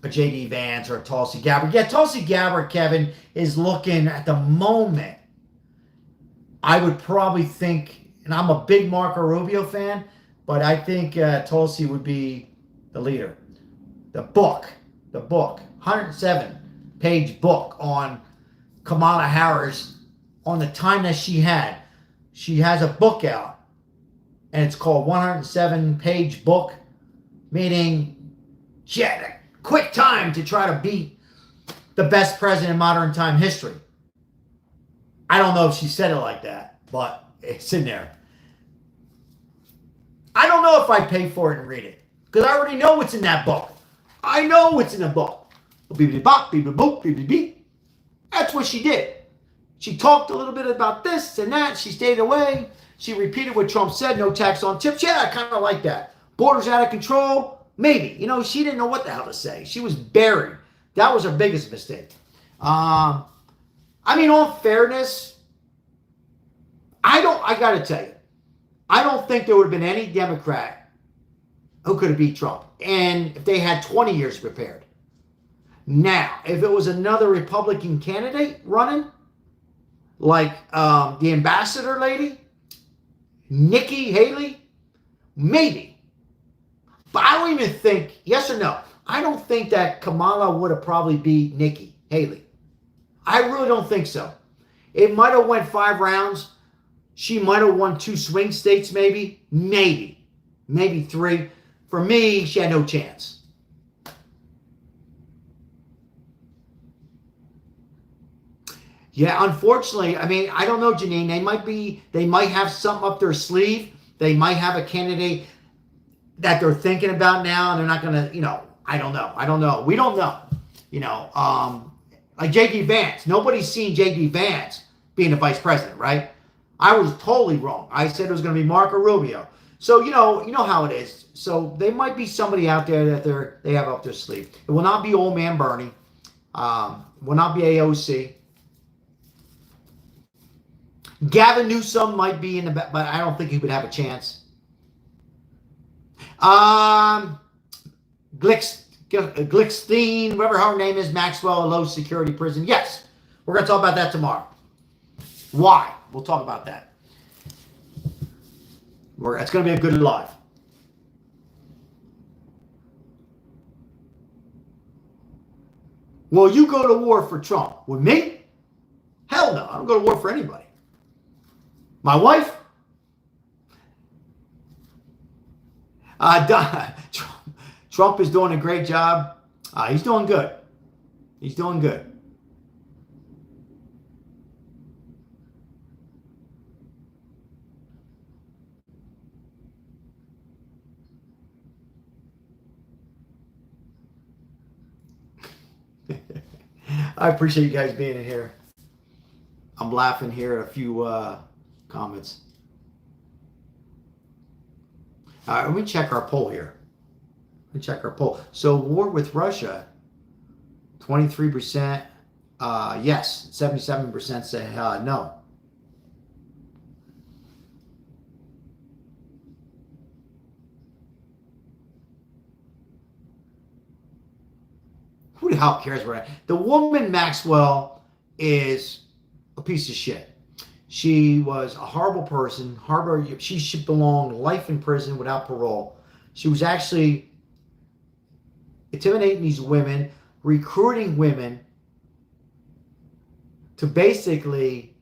J.D. Vance or a Tulsi Gabbard. Yeah, Tulsi Gabbard, Kevin, is looking at the moment. I would probably think, and I'm a big Marco Rubio fan, but I think Tulsi would be the leader. The book, 107-page book on Kamala Harris, on the time that she had. She has a book out. And it's called 107-page book, meaning she had a quick time to try to beat the best president in modern time history. I don't know if she said it like that, but it's in there. I don't know if I'd pay for it and read it, because I already know what's in that book. I know what's in the book. Beep-beep-bop, beep-beep-boop, beep-beep-beep. That's what she did. She talked a little bit about this and that. She stayed away. She repeated what Trump said, no tax on tips. Yeah, I kind of like that. Borders out of control? Maybe. You know, she didn't know what the hell to say. She was buried. That was her biggest mistake. I mean, all fairness, I got to tell you, I don't think there would have been any Democrat who could have beat Trump. And if they had 20 years prepared. Now, if it was another Republican candidate running, like the ambassador lady, Nikki Haley, maybe. But I don't even think, yes or no, I don't think that Kamala would have probably beat Nikki Haley. I really don't think so. It might have went 5 rounds. She might have won 2 swing states, maybe. Maybe 3. For me, she had no chance. Yeah, unfortunately, I mean, I don't know, Janine. They might have something up their sleeve. They might have a candidate. that they're thinking about now, and they're not going to, I don't know. We don't know. Like J.D. Vance. Nobody's seen J.D. Vance being the vice president, right? I was totally wrong. I said it was going to be Marco Rubio. So, you know how it is. So there might be somebody out there that they have up their sleeve. It will not be old man Bernie. Will not be AOC. Gavin Newsom might be in the back, but I don't think he would have a chance. Glickstein, whatever her name is, Maxwell, a low security prison. Yes, we're going to talk about that tomorrow. Why? We'll talk about that. It's going to be a good live. Will you go to war for Trump? With me? Hell no. I don't go to war for anybody. My wife? Trump is doing a great job. He's doing good. He's doing good. I appreciate you guys being in here. I'm laughing here at a few comments. All right, let me check our poll here. So war with Russia, 23% yes, 77% say no. Who the hell cares about that? The woman Maxwell is a piece of shit. She was a horrible person. She should belong life in prison without parole. She was actually intimidating these women, recruiting women to basically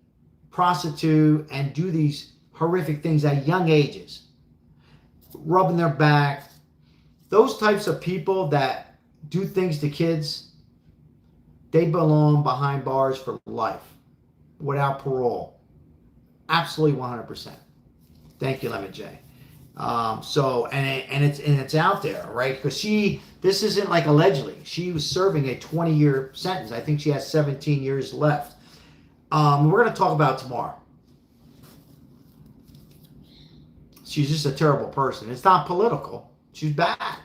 prostitute and do these horrific things at young ages, rubbing their back. Those types of people that do things to kids, they belong behind bars for life without parole. Absolutely 100%. Thank you, Lemon J. It's out there, right? Because this isn't like allegedly. She was serving a 20-year sentence. I think she has 17 years left. We're going to talk about it tomorrow. She's just a terrible person. It's not political. She's bad.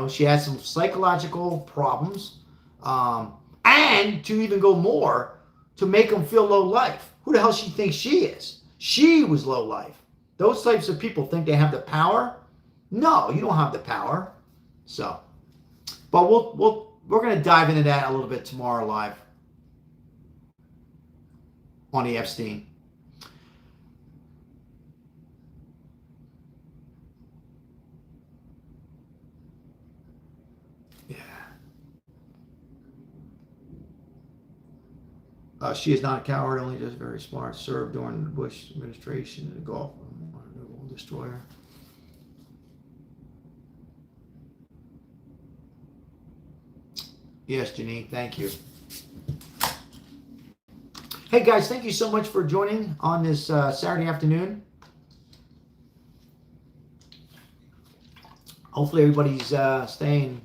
She has some psychological problems. And to even go more, to make them feel low life. Who the hell she thinks she is? She was low life. Those types of people think they have the power. No, you don't have the power. So, but we're going to dive into that a little bit tomorrow live on the Epstein. She is not a coward, only just very smart. Served during the Bush administration in the Gulf. We'll destroy her. Yes, Janine, thank you. Hey guys, thank you so much for joining on this Saturday afternoon. Hopefully everybody's staying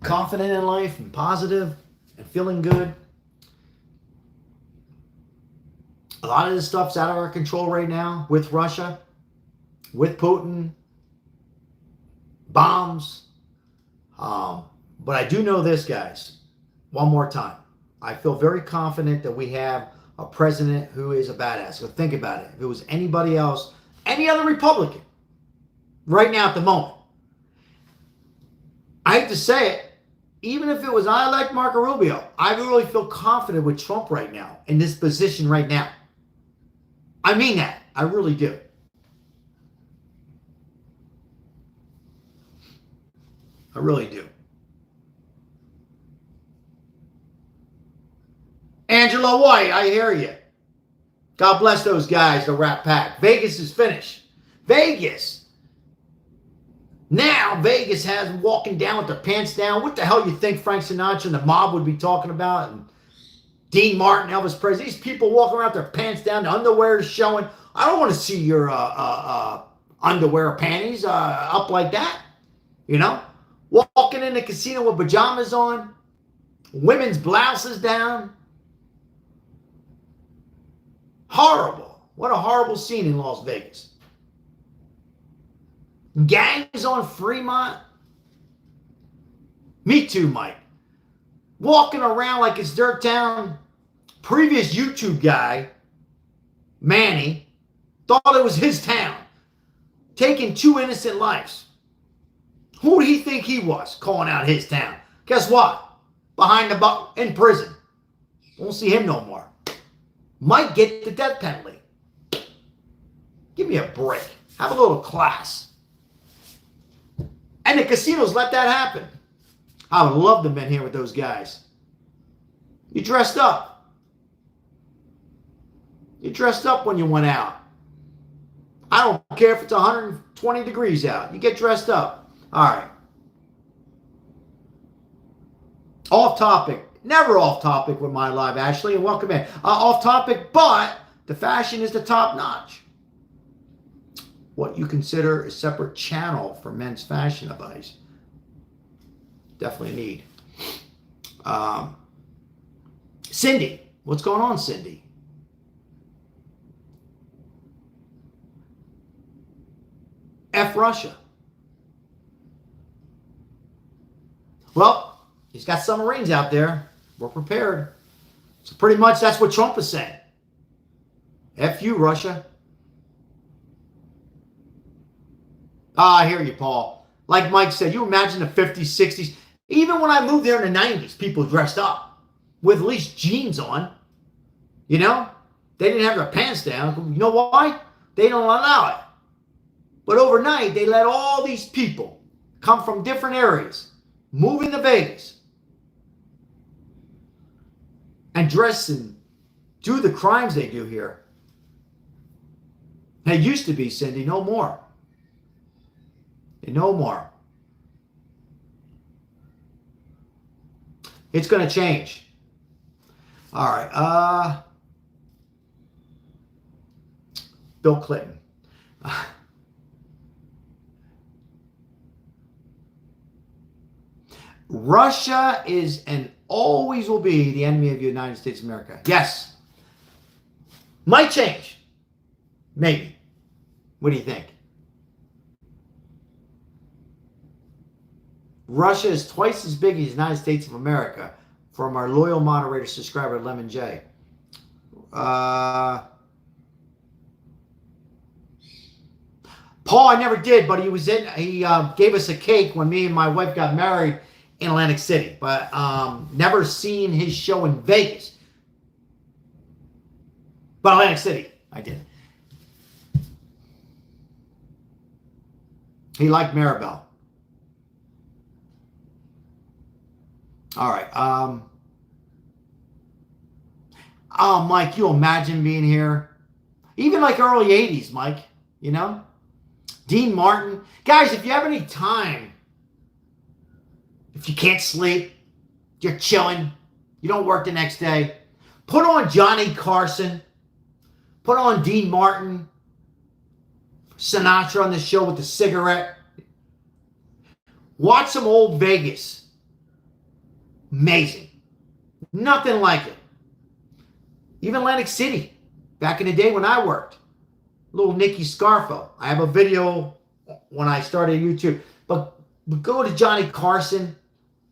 confident in life and positive and feeling good. A lot of this stuff's out of our control right now with Russia, with Putin, bombs. But I do know this, guys, one more time. I feel very confident that we have a president who is a badass. So think about it. If it was anybody else, any other Republican, right now at the moment, I hate to say it, even if it was I like Marco Rubio, I really feel confident with Trump right now, in this position right now. I mean that. I really do. I really do. Angela White, I hear you. God bless those guys, the Rat Pack. Vegas is finished. Vegas. Now Vegas has them walking down with their pants down. What the hell you think Frank Sinatra and the mob would be talking about? And Dean Martin, Elvis Presley. These people walking around with their pants down, the underwear is showing. I don't want to see your underwear or panties up like that. You know? Walking in the casino with pajamas on, women's blouses down. Horrible. What a horrible scene in Las Vegas. Gangs on Fremont. Me too, Mike. Walking around like it's dirt town. Previous YouTube guy, Manny, thought it was his town. Taking 2 innocent lives. Who did he think he was calling out his town? Guess what? Behind the buck in prison. Won't see him no more. Might get the death penalty. Give me a break. Have a little class. And the casinos let that happen. I would love to have been here with those guys. You dressed up. You dressed up when you went out. I don't care if it's 120 degrees out. You get dressed up. All right. Off topic. Never off topic with my live, Ashley, and welcome in. Off topic, but the fashion is the top notch. What you consider a separate channel for men's fashion advice. Definitely need. Cindy. What's going on, Cindy? F Russia. Well, he's got submarines out there. We're prepared. So pretty much that's what Trump is saying. F you, Russia. I hear you, Paul. Like Mike said, you imagine the 50s, 60s. Even when I moved there in the 90s, people dressed up with at least jeans on. You know? They didn't have their pants down. You know why? They don't allow it. But overnight, they let all these people come from different areas, move into Vegas, and dress and do the crimes they do here. They used to be, Cindy, no more. No more. It's going to change. All right. Bill Clinton. Russia is and always will be the enemy of the United States of America. Yes. Might change. Maybe. What do you think? Russia is twice as big as the United States of America, from our loyal moderator subscriber, Lemon J. Paul, I never did, but he gave us a cake when me and my wife got married in Atlantic City, but never seen his show in Vegas. But Atlantic City, I did. He liked Maribel. All right. Oh, Mike, you imagine being here? Even like early 80s, Mike, you know? Dean Martin. Guys, if you have any time, if you can't sleep, you're chilling, you don't work the next day, put on Johnny Carson, put on Dean Martin, Sinatra on the show with the cigarette. Watch some old Vegas. Amazing. Nothing like it. Even Atlantic City, back in the day when I worked. Little Nicky Scarfo. I have a video when I started YouTube. But go to Johnny Carson.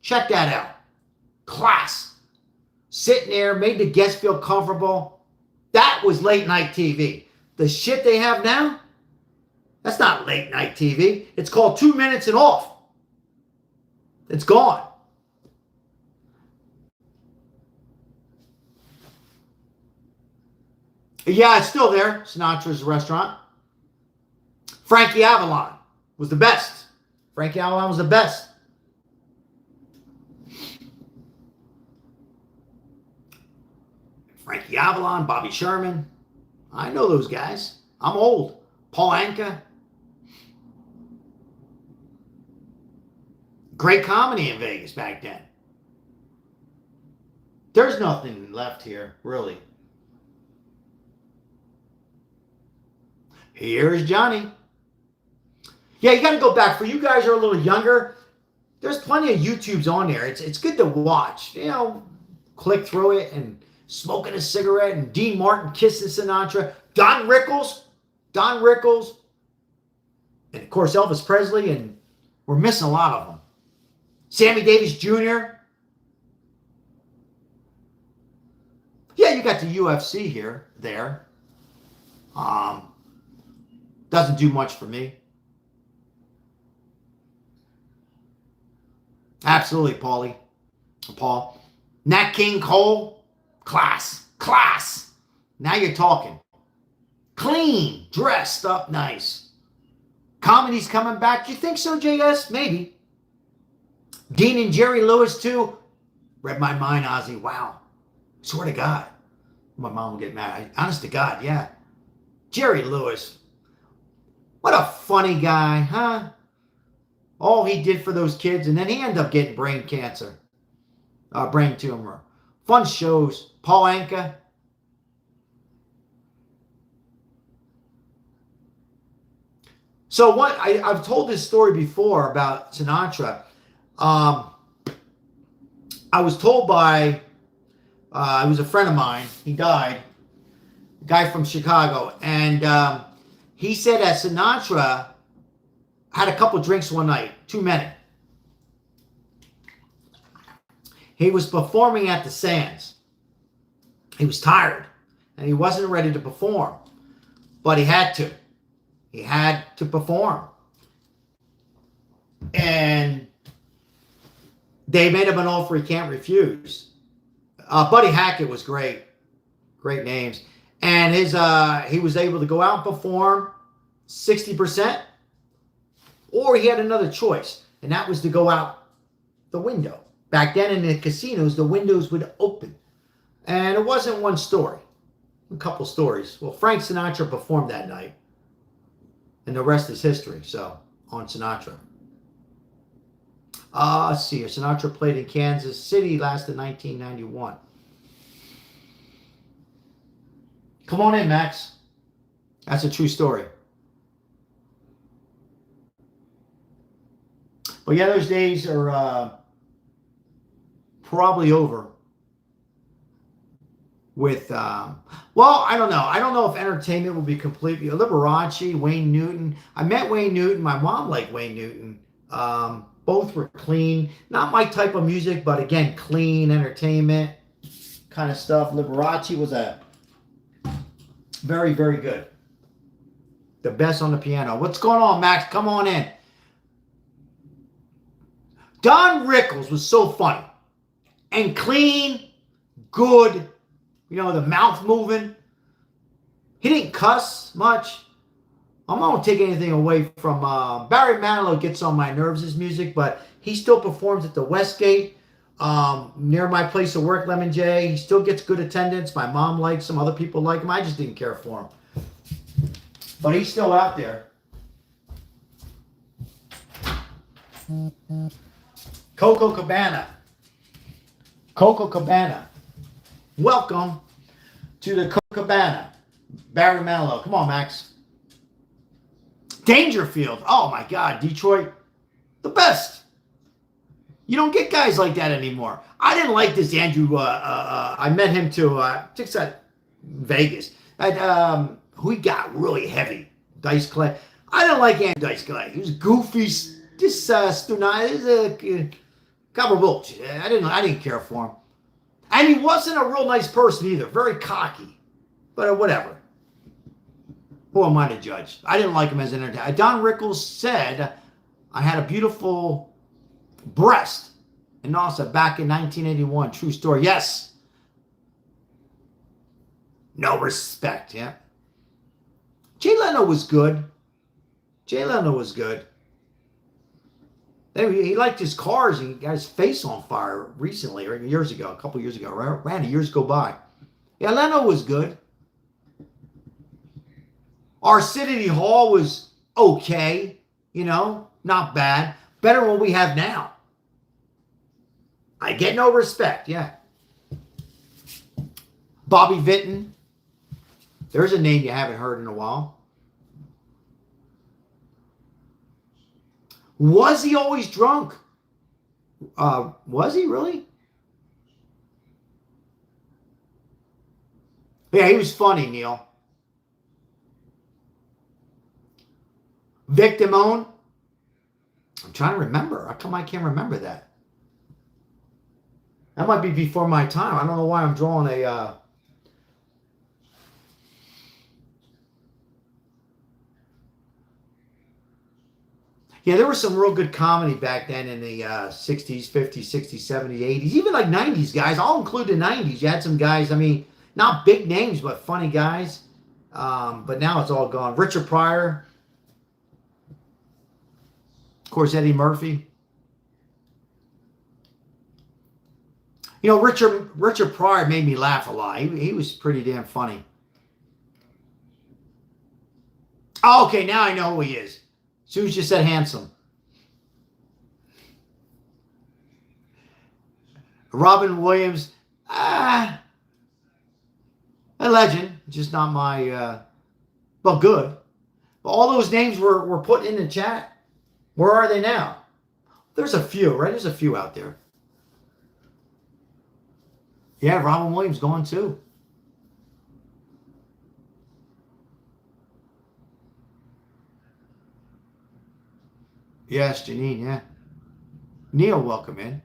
Check that out. Class. Sitting there, made the guests feel comfortable. That was late night TV. The shit they have now, that's not late night TV. It's called 2 minutes and off. It's gone. Yeah, it's still there. Sinatra's restaurant. Frankie Avalon was the best. Frankie Avalon was the best. Frankie Avalon, Bobby Sherman. I know those guys. I'm old. Paul Anka. Great comedy in Vegas back then. There's nothing left here, really. Here's Johnny. Yeah, you got to go back. For you guys who are a little younger, there's plenty of YouTubes on there. It's good to watch. You know, click through it and smoking a cigarette and Dean Martin kissing Sinatra. Don Rickles, and of course Elvis Presley, and we're missing a lot of them. Sammy Davis Jr. Yeah, you got the UFC here, there. Doesn't do much for me. Absolutely, Paul. Nat King Cole, class. Now you're talking. Clean, dressed up nice. Comedy's coming back. You think so, JS? Maybe. Dean and Jerry Lewis, too. Read my mind, Ozzy. Wow. Swear to God. My mom will get mad. Honest to God, yeah. Jerry Lewis. What a funny guy, huh? All he did for those kids, and then he ended up getting brain cancer. Brain tumor. Fun shows. Paul Anka. So what, I've told this story before about Sinatra. I was told by, it was a friend of mine, he died, a guy from Chicago, and he said that Sinatra had a couple drinks one night, too many. He was performing at the Sands. He was tired, and he wasn't ready to perform, but he had to. He had to perform. And they made him an offer he can't refuse. Buddy Hackett was great. Great names. And he was able to go out and perform 60%, or he had another choice, and that was to go out the window. Back then in the casinos, the windows would open. And it wasn't one story, a couple stories. Well, Frank Sinatra performed that night, and the rest is history. So, on Sinatra. Let's see here. Sinatra played in Kansas City last in 1991. Come on in, Max. That's a true story. But yeah, those days are probably over with, well, I don't know. I don't know if entertainment will be completely, Liberace, Wayne Newton. I met Wayne Newton. My mom liked Wayne Newton. Both were clean. Not my type of music, but again, clean entertainment kind of stuff. Liberace was a very, very good. The best on the piano. What's going on, Max? Come on in. Don Rickles was so funny and clean, good, you know, the mouth moving. He didn't cuss much. I'm not going to take anything away from Barry Manilow. Gets on my nerves, his music, but he still performs at the Westgate near my place of work, Lemon J. He still gets good attendance. My mom likes him. Other people like him. I just didn't care for him. But he's still out there. Coco Cabana. Welcome to the Coco Cabana. Barry Manilow. Come on, Max. Dangerfield. Oh, my God. Detroit. The best. You don't get guys like that anymore. I didn't like this Andrew. I met him just at Vegas. Who he got really heavy. Dice Clay. I didn't like Andrew Dice Clay. He was goofy. Just couple bullshit. I didn't care for him. And he wasn't a real nice person either. Very cocky. But whatever. Who am I to judge? I didn't like him as an entertainer. Don Rickles said I had a beautiful breast in NASA back in 1981. True story. Yes. No respect. Yeah. Jay Leno was good. He liked his cars and he got his face on fire recently, or a couple years ago. Randy, years go by. Yeah, Leno was good. Our City Hall was okay, not bad. Better than what we have now. I get no respect, yeah. Bobby Vinton. There's a name you haven't heard in a while. Was he always drunk? Was he really? Yeah, he was funny, Neil. Vic Damone? I'm trying to remember. How come I can't remember that? That might be before my time. I don't know why I'm drawing a... Yeah, there was some real good comedy back then in the 60s, 50s, 60s, 70s, 80s. Even like 90s guys. I'll include the 90s. You had some guys, I mean, not big names, but funny guys. But now it's all gone. Richard Pryor. Of course, Eddie Murphy. You know, Richard Pryor made me laugh a lot. He was pretty damn funny. Oh, okay, now I know who he is. As soon as you said handsome. Robin Williams. A legend. Just not my... well, good. But all those names were put in the chat. Where are they now? There's a few, right? There's a few out there. Yeah, Robin Williams gone too. Yes, Janine, yeah. Neil, welcome in.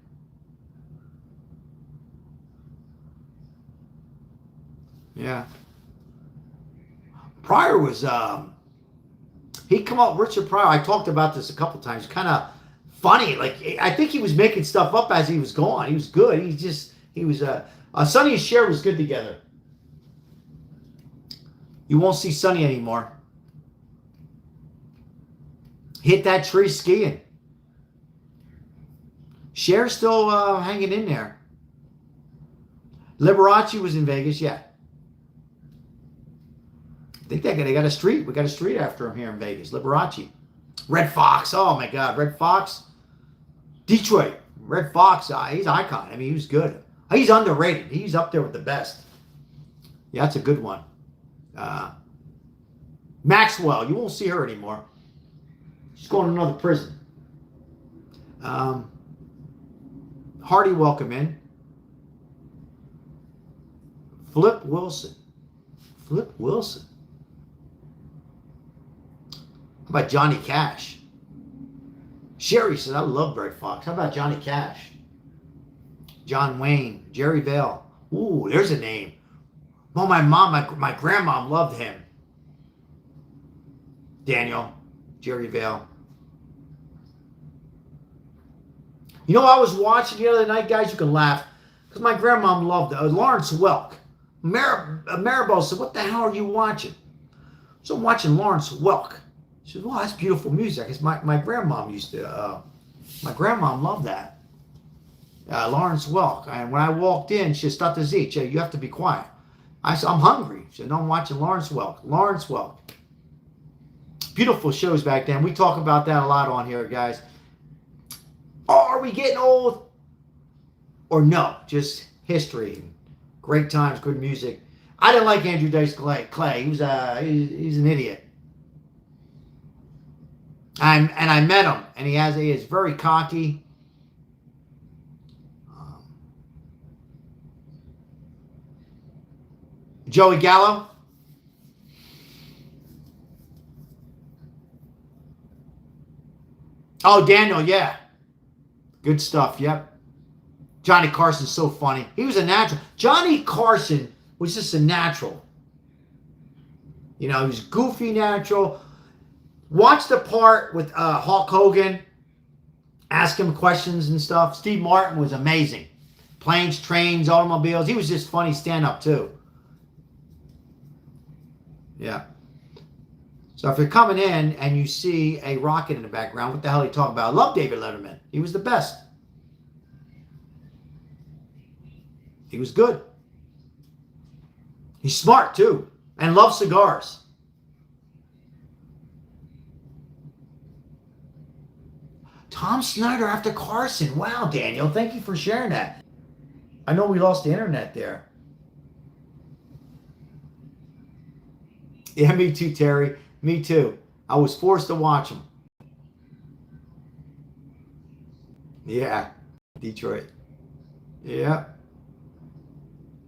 Yeah. Pryor was, he come up, Richard Pryor, I talked about this a couple times, kind of funny. Like, I think he was making stuff up as he was going. He was good. He was, Sonny and Cher was good together. You won't see Sonny anymore. Hit that tree skiing. Cher's still hanging in there. Liberace was in Vegas, yeah. I think they got a street. We got a street after him here in Vegas. Liberace. Red Fox. Oh, my God. Red Fox. Detroit. Red Fox. He's an icon. I mean, he was good. He's underrated. He's up there with the best. Yeah, that's a good one. Maxwell. You won't see her anymore. She's going to another prison. Hardy, welcome in. Flip Wilson. Flip Wilson. How about Johnny Cash? Sherry said, I love Red Fox. How about Johnny Cash? John Wayne. Jerry Vale. Ooh, there's a name. Well, my mom, my grandmom loved him. Daniel. Jerry Vale. You know, I was watching the other night, guys, you can laugh, because my grandmom loved it. Lawrence Welk. Maribel said, what the hell are you watching? So I'm watching Lawrence Welk. She said, well, that's beautiful music. It's my grandmom used to, my grandmom loved that. Lawrence Welk. And when I walked in, she said, start to Z. She said, you have to be quiet. I said, I'm hungry. She said, no, I'm watching Lawrence Welk. Lawrence Welk. Beautiful shows back then. We talk about that a lot on here, guys. Oh, are we getting old? Or no, just history. Great times, good music. I didn't like Andrew Dice Clay. He was he's an idiot. And I met him, and he is very cocky. Joey Gallo. Oh, Daniel, yeah. Good stuff, yep. Johnny Carson's so funny. He was a natural. Johnny Carson was just a natural. You know, he was goofy natural. Watch the part with Hulk Hogan. Ask him questions and stuff. Steve Martin was amazing. Planes, trains, automobiles. He was just funny stand-up too. Yeah. So if you're coming in and you see a rocket in the background, what the hell are you talking about? I love David Letterman. He was the best. He was good. He's smart too. And loves cigars. Tom Snyder after Carson. Wow, Daniel. Thank you for sharing that. I know we lost the internet there. Yeah, me too, Terry. Me too. I was forced to watch them. Yeah, Detroit. Yeah.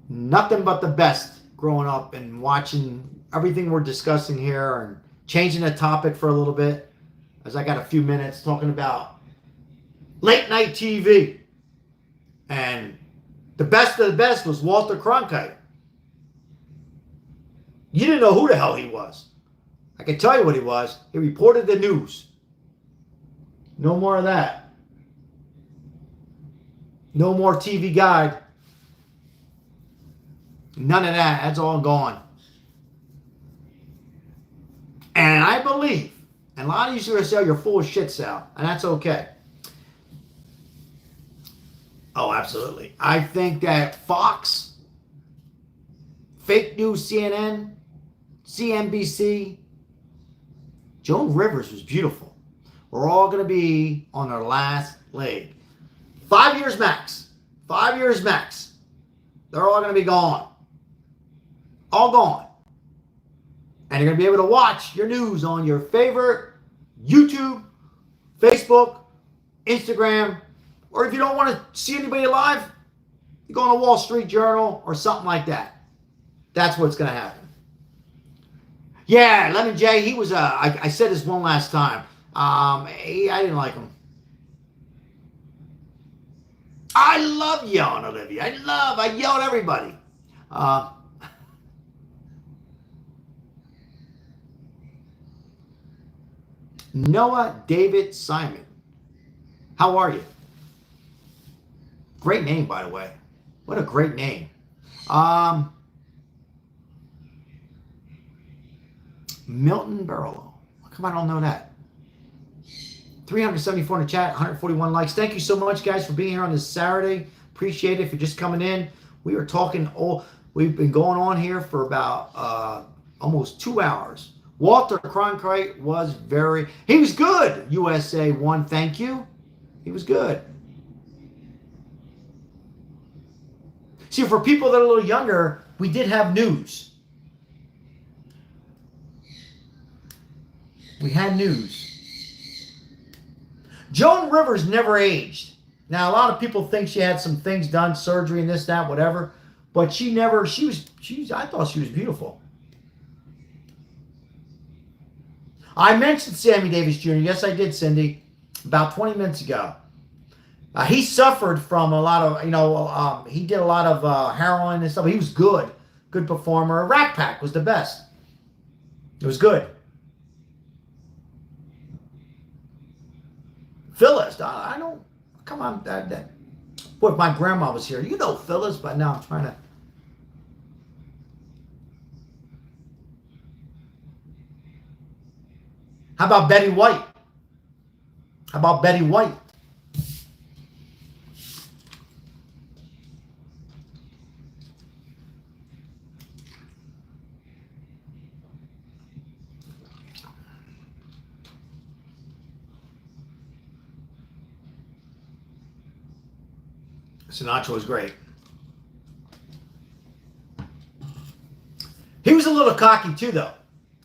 Nothing but the best growing up and watching everything we're discussing here and changing the topic for a little bit, as I got a few minutes talking about late night TV. And the best of the best was Walter Cronkite. You didn't know who the hell he was. I can tell you what he was. He reported the news. No more of that. No more TV Guide. None of that. That's all gone. And I believe, and a lot of you are going to say, you're full of shit, Sal. And that's okay. Oh, absolutely. I think that Fox, fake news CNN, CNBC, Joan Rivers was beautiful. We're all going to be on our last leg. 5 years max. 5 years max. They're all going to be gone. All gone. And you're going to be able to watch your news on your favorite YouTube, Facebook, Instagram, or if you don't want to see anybody live, you go on the Wall Street Journal or something like that. That's what's going to happen. Yeah, Lemon J, he was, I said this one last time. I didn't like him. I love yelling, Olivia. I yell at everybody. Noah David Simon. How are you? Great name, by the way. What a great name. Milton Barlow. How come I don't know that? 374 in the chat, 141 likes. Thank you so much, guys, for being here on this Saturday. Appreciate it. If you're just coming in, we are talking. We've been going on here for about almost 2 hours. Walter Cronkite was he was good. USA won. Thank you. He was good. See, for people that are a little younger, we did have news. We had news. Joan Rivers never aged. Now, a lot of people think she had some things done, surgery and this, that, whatever. But I thought she was beautiful. I mentioned Sammy Davis Jr. Yes, I did, Cindy, about 20 minutes ago. He suffered from a lot of, he did a lot of heroin and stuff. He was good performer. Rat Pack was the best. It was good. Phyllis, I don't, come on. Boy, if my grandma was here, you know Phyllis, but now I'm trying to. How about Betty White? How about Betty White? Sinatra was great. He was a little cocky too, though.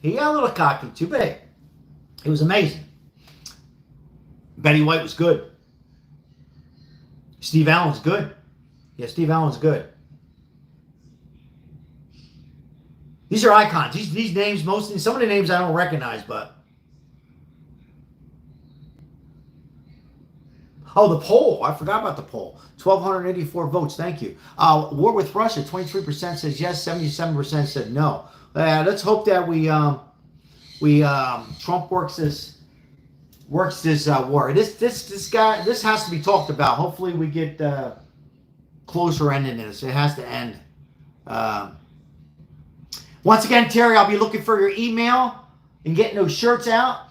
He got a little cocky too, but hey, it was amazing. Betty White was good. Steve Allen's good. Yeah, Steve Allen's good. These are icons. These names, some of the names I don't recognize, but. Oh, the poll. I forgot about the poll. 1,284 votes. Thank you. War with Russia. 23% says yes. 77% said no. Let's hope that Trump works this war. This guy. This has to be talked about. Hopefully, we get closer ending this. It has to end. Once again, Terry, I'll be looking for your email and getting those shirts out.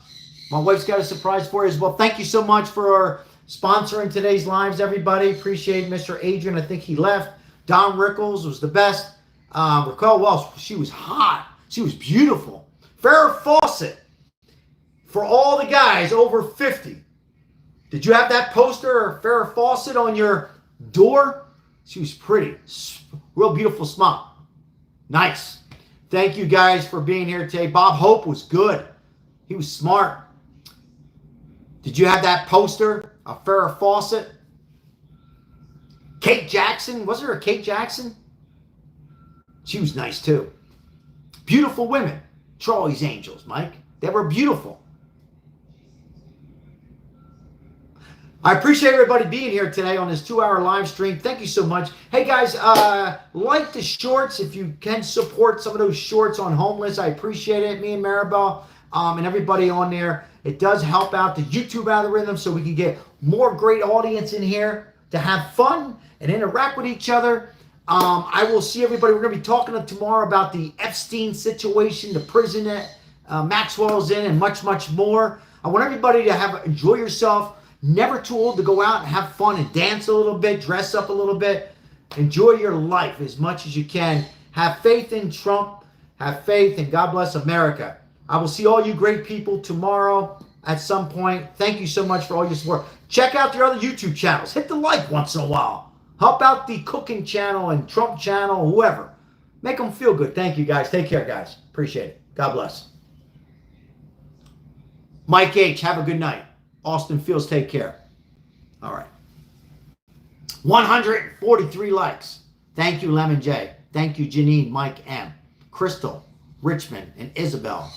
My wife's got a surprise for you as well. Thank you so much for sponsoring today's lives, everybody. Appreciate Mr. Adrian. I think he left. Don Rickles was the best. Raquel Welch, she was hot. She was beautiful. Farrah Fawcett, for all the guys over 50. Did you have that poster of Farrah Fawcett on your door? She was pretty. Real beautiful smile. Nice. Thank you guys for being here today. Bob Hope was good. He was smart. Did you have that poster of Farrah Fawcett? Kate Jackson. Was there a Kate Jackson? She was nice too. Beautiful women. Charlie's Angels, Mike. They were beautiful. I appreciate everybody being here today on this 2-hour live stream. Thank you so much. Hey guys, like the shorts. If you can support some of those shorts on homeless, I appreciate it. Me and Maribel and everybody on there. It does help out the YouTube algorithm so we can get more great audience in here to have fun and interact with each other. I will see everybody. We're going to be talking tomorrow about the Epstein situation, the prison that Maxwell's in, and much, much more. I want everybody to enjoy yourself. Never too old to go out and have fun and dance a little bit, dress up a little bit. Enjoy your life as much as you can. Have faith in Trump. Have faith, and God bless America. I will see all you great people tomorrow at some point. Thank you so much for all your support. Check out your other YouTube channels. Hit the like once in a while. Help out the cooking channel and Trump channel, whoever. Make them feel good. Thank you, guys. Take care, guys. Appreciate it. God bless. Mike H., have a good night. Austin Fields, take care. All right. 143 likes. Thank you, Lemon J. Thank you, Janine, Mike M., Crystal, Richmond, and Isabel,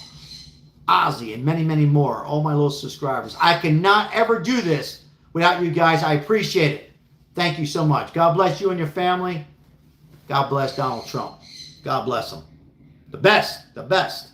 Ozzy, and many, many more. All my little subscribers. I cannot ever do this without you guys. I appreciate it. Thank you so much. God bless you and your family. God bless Donald Trump. God bless him. The best. The best.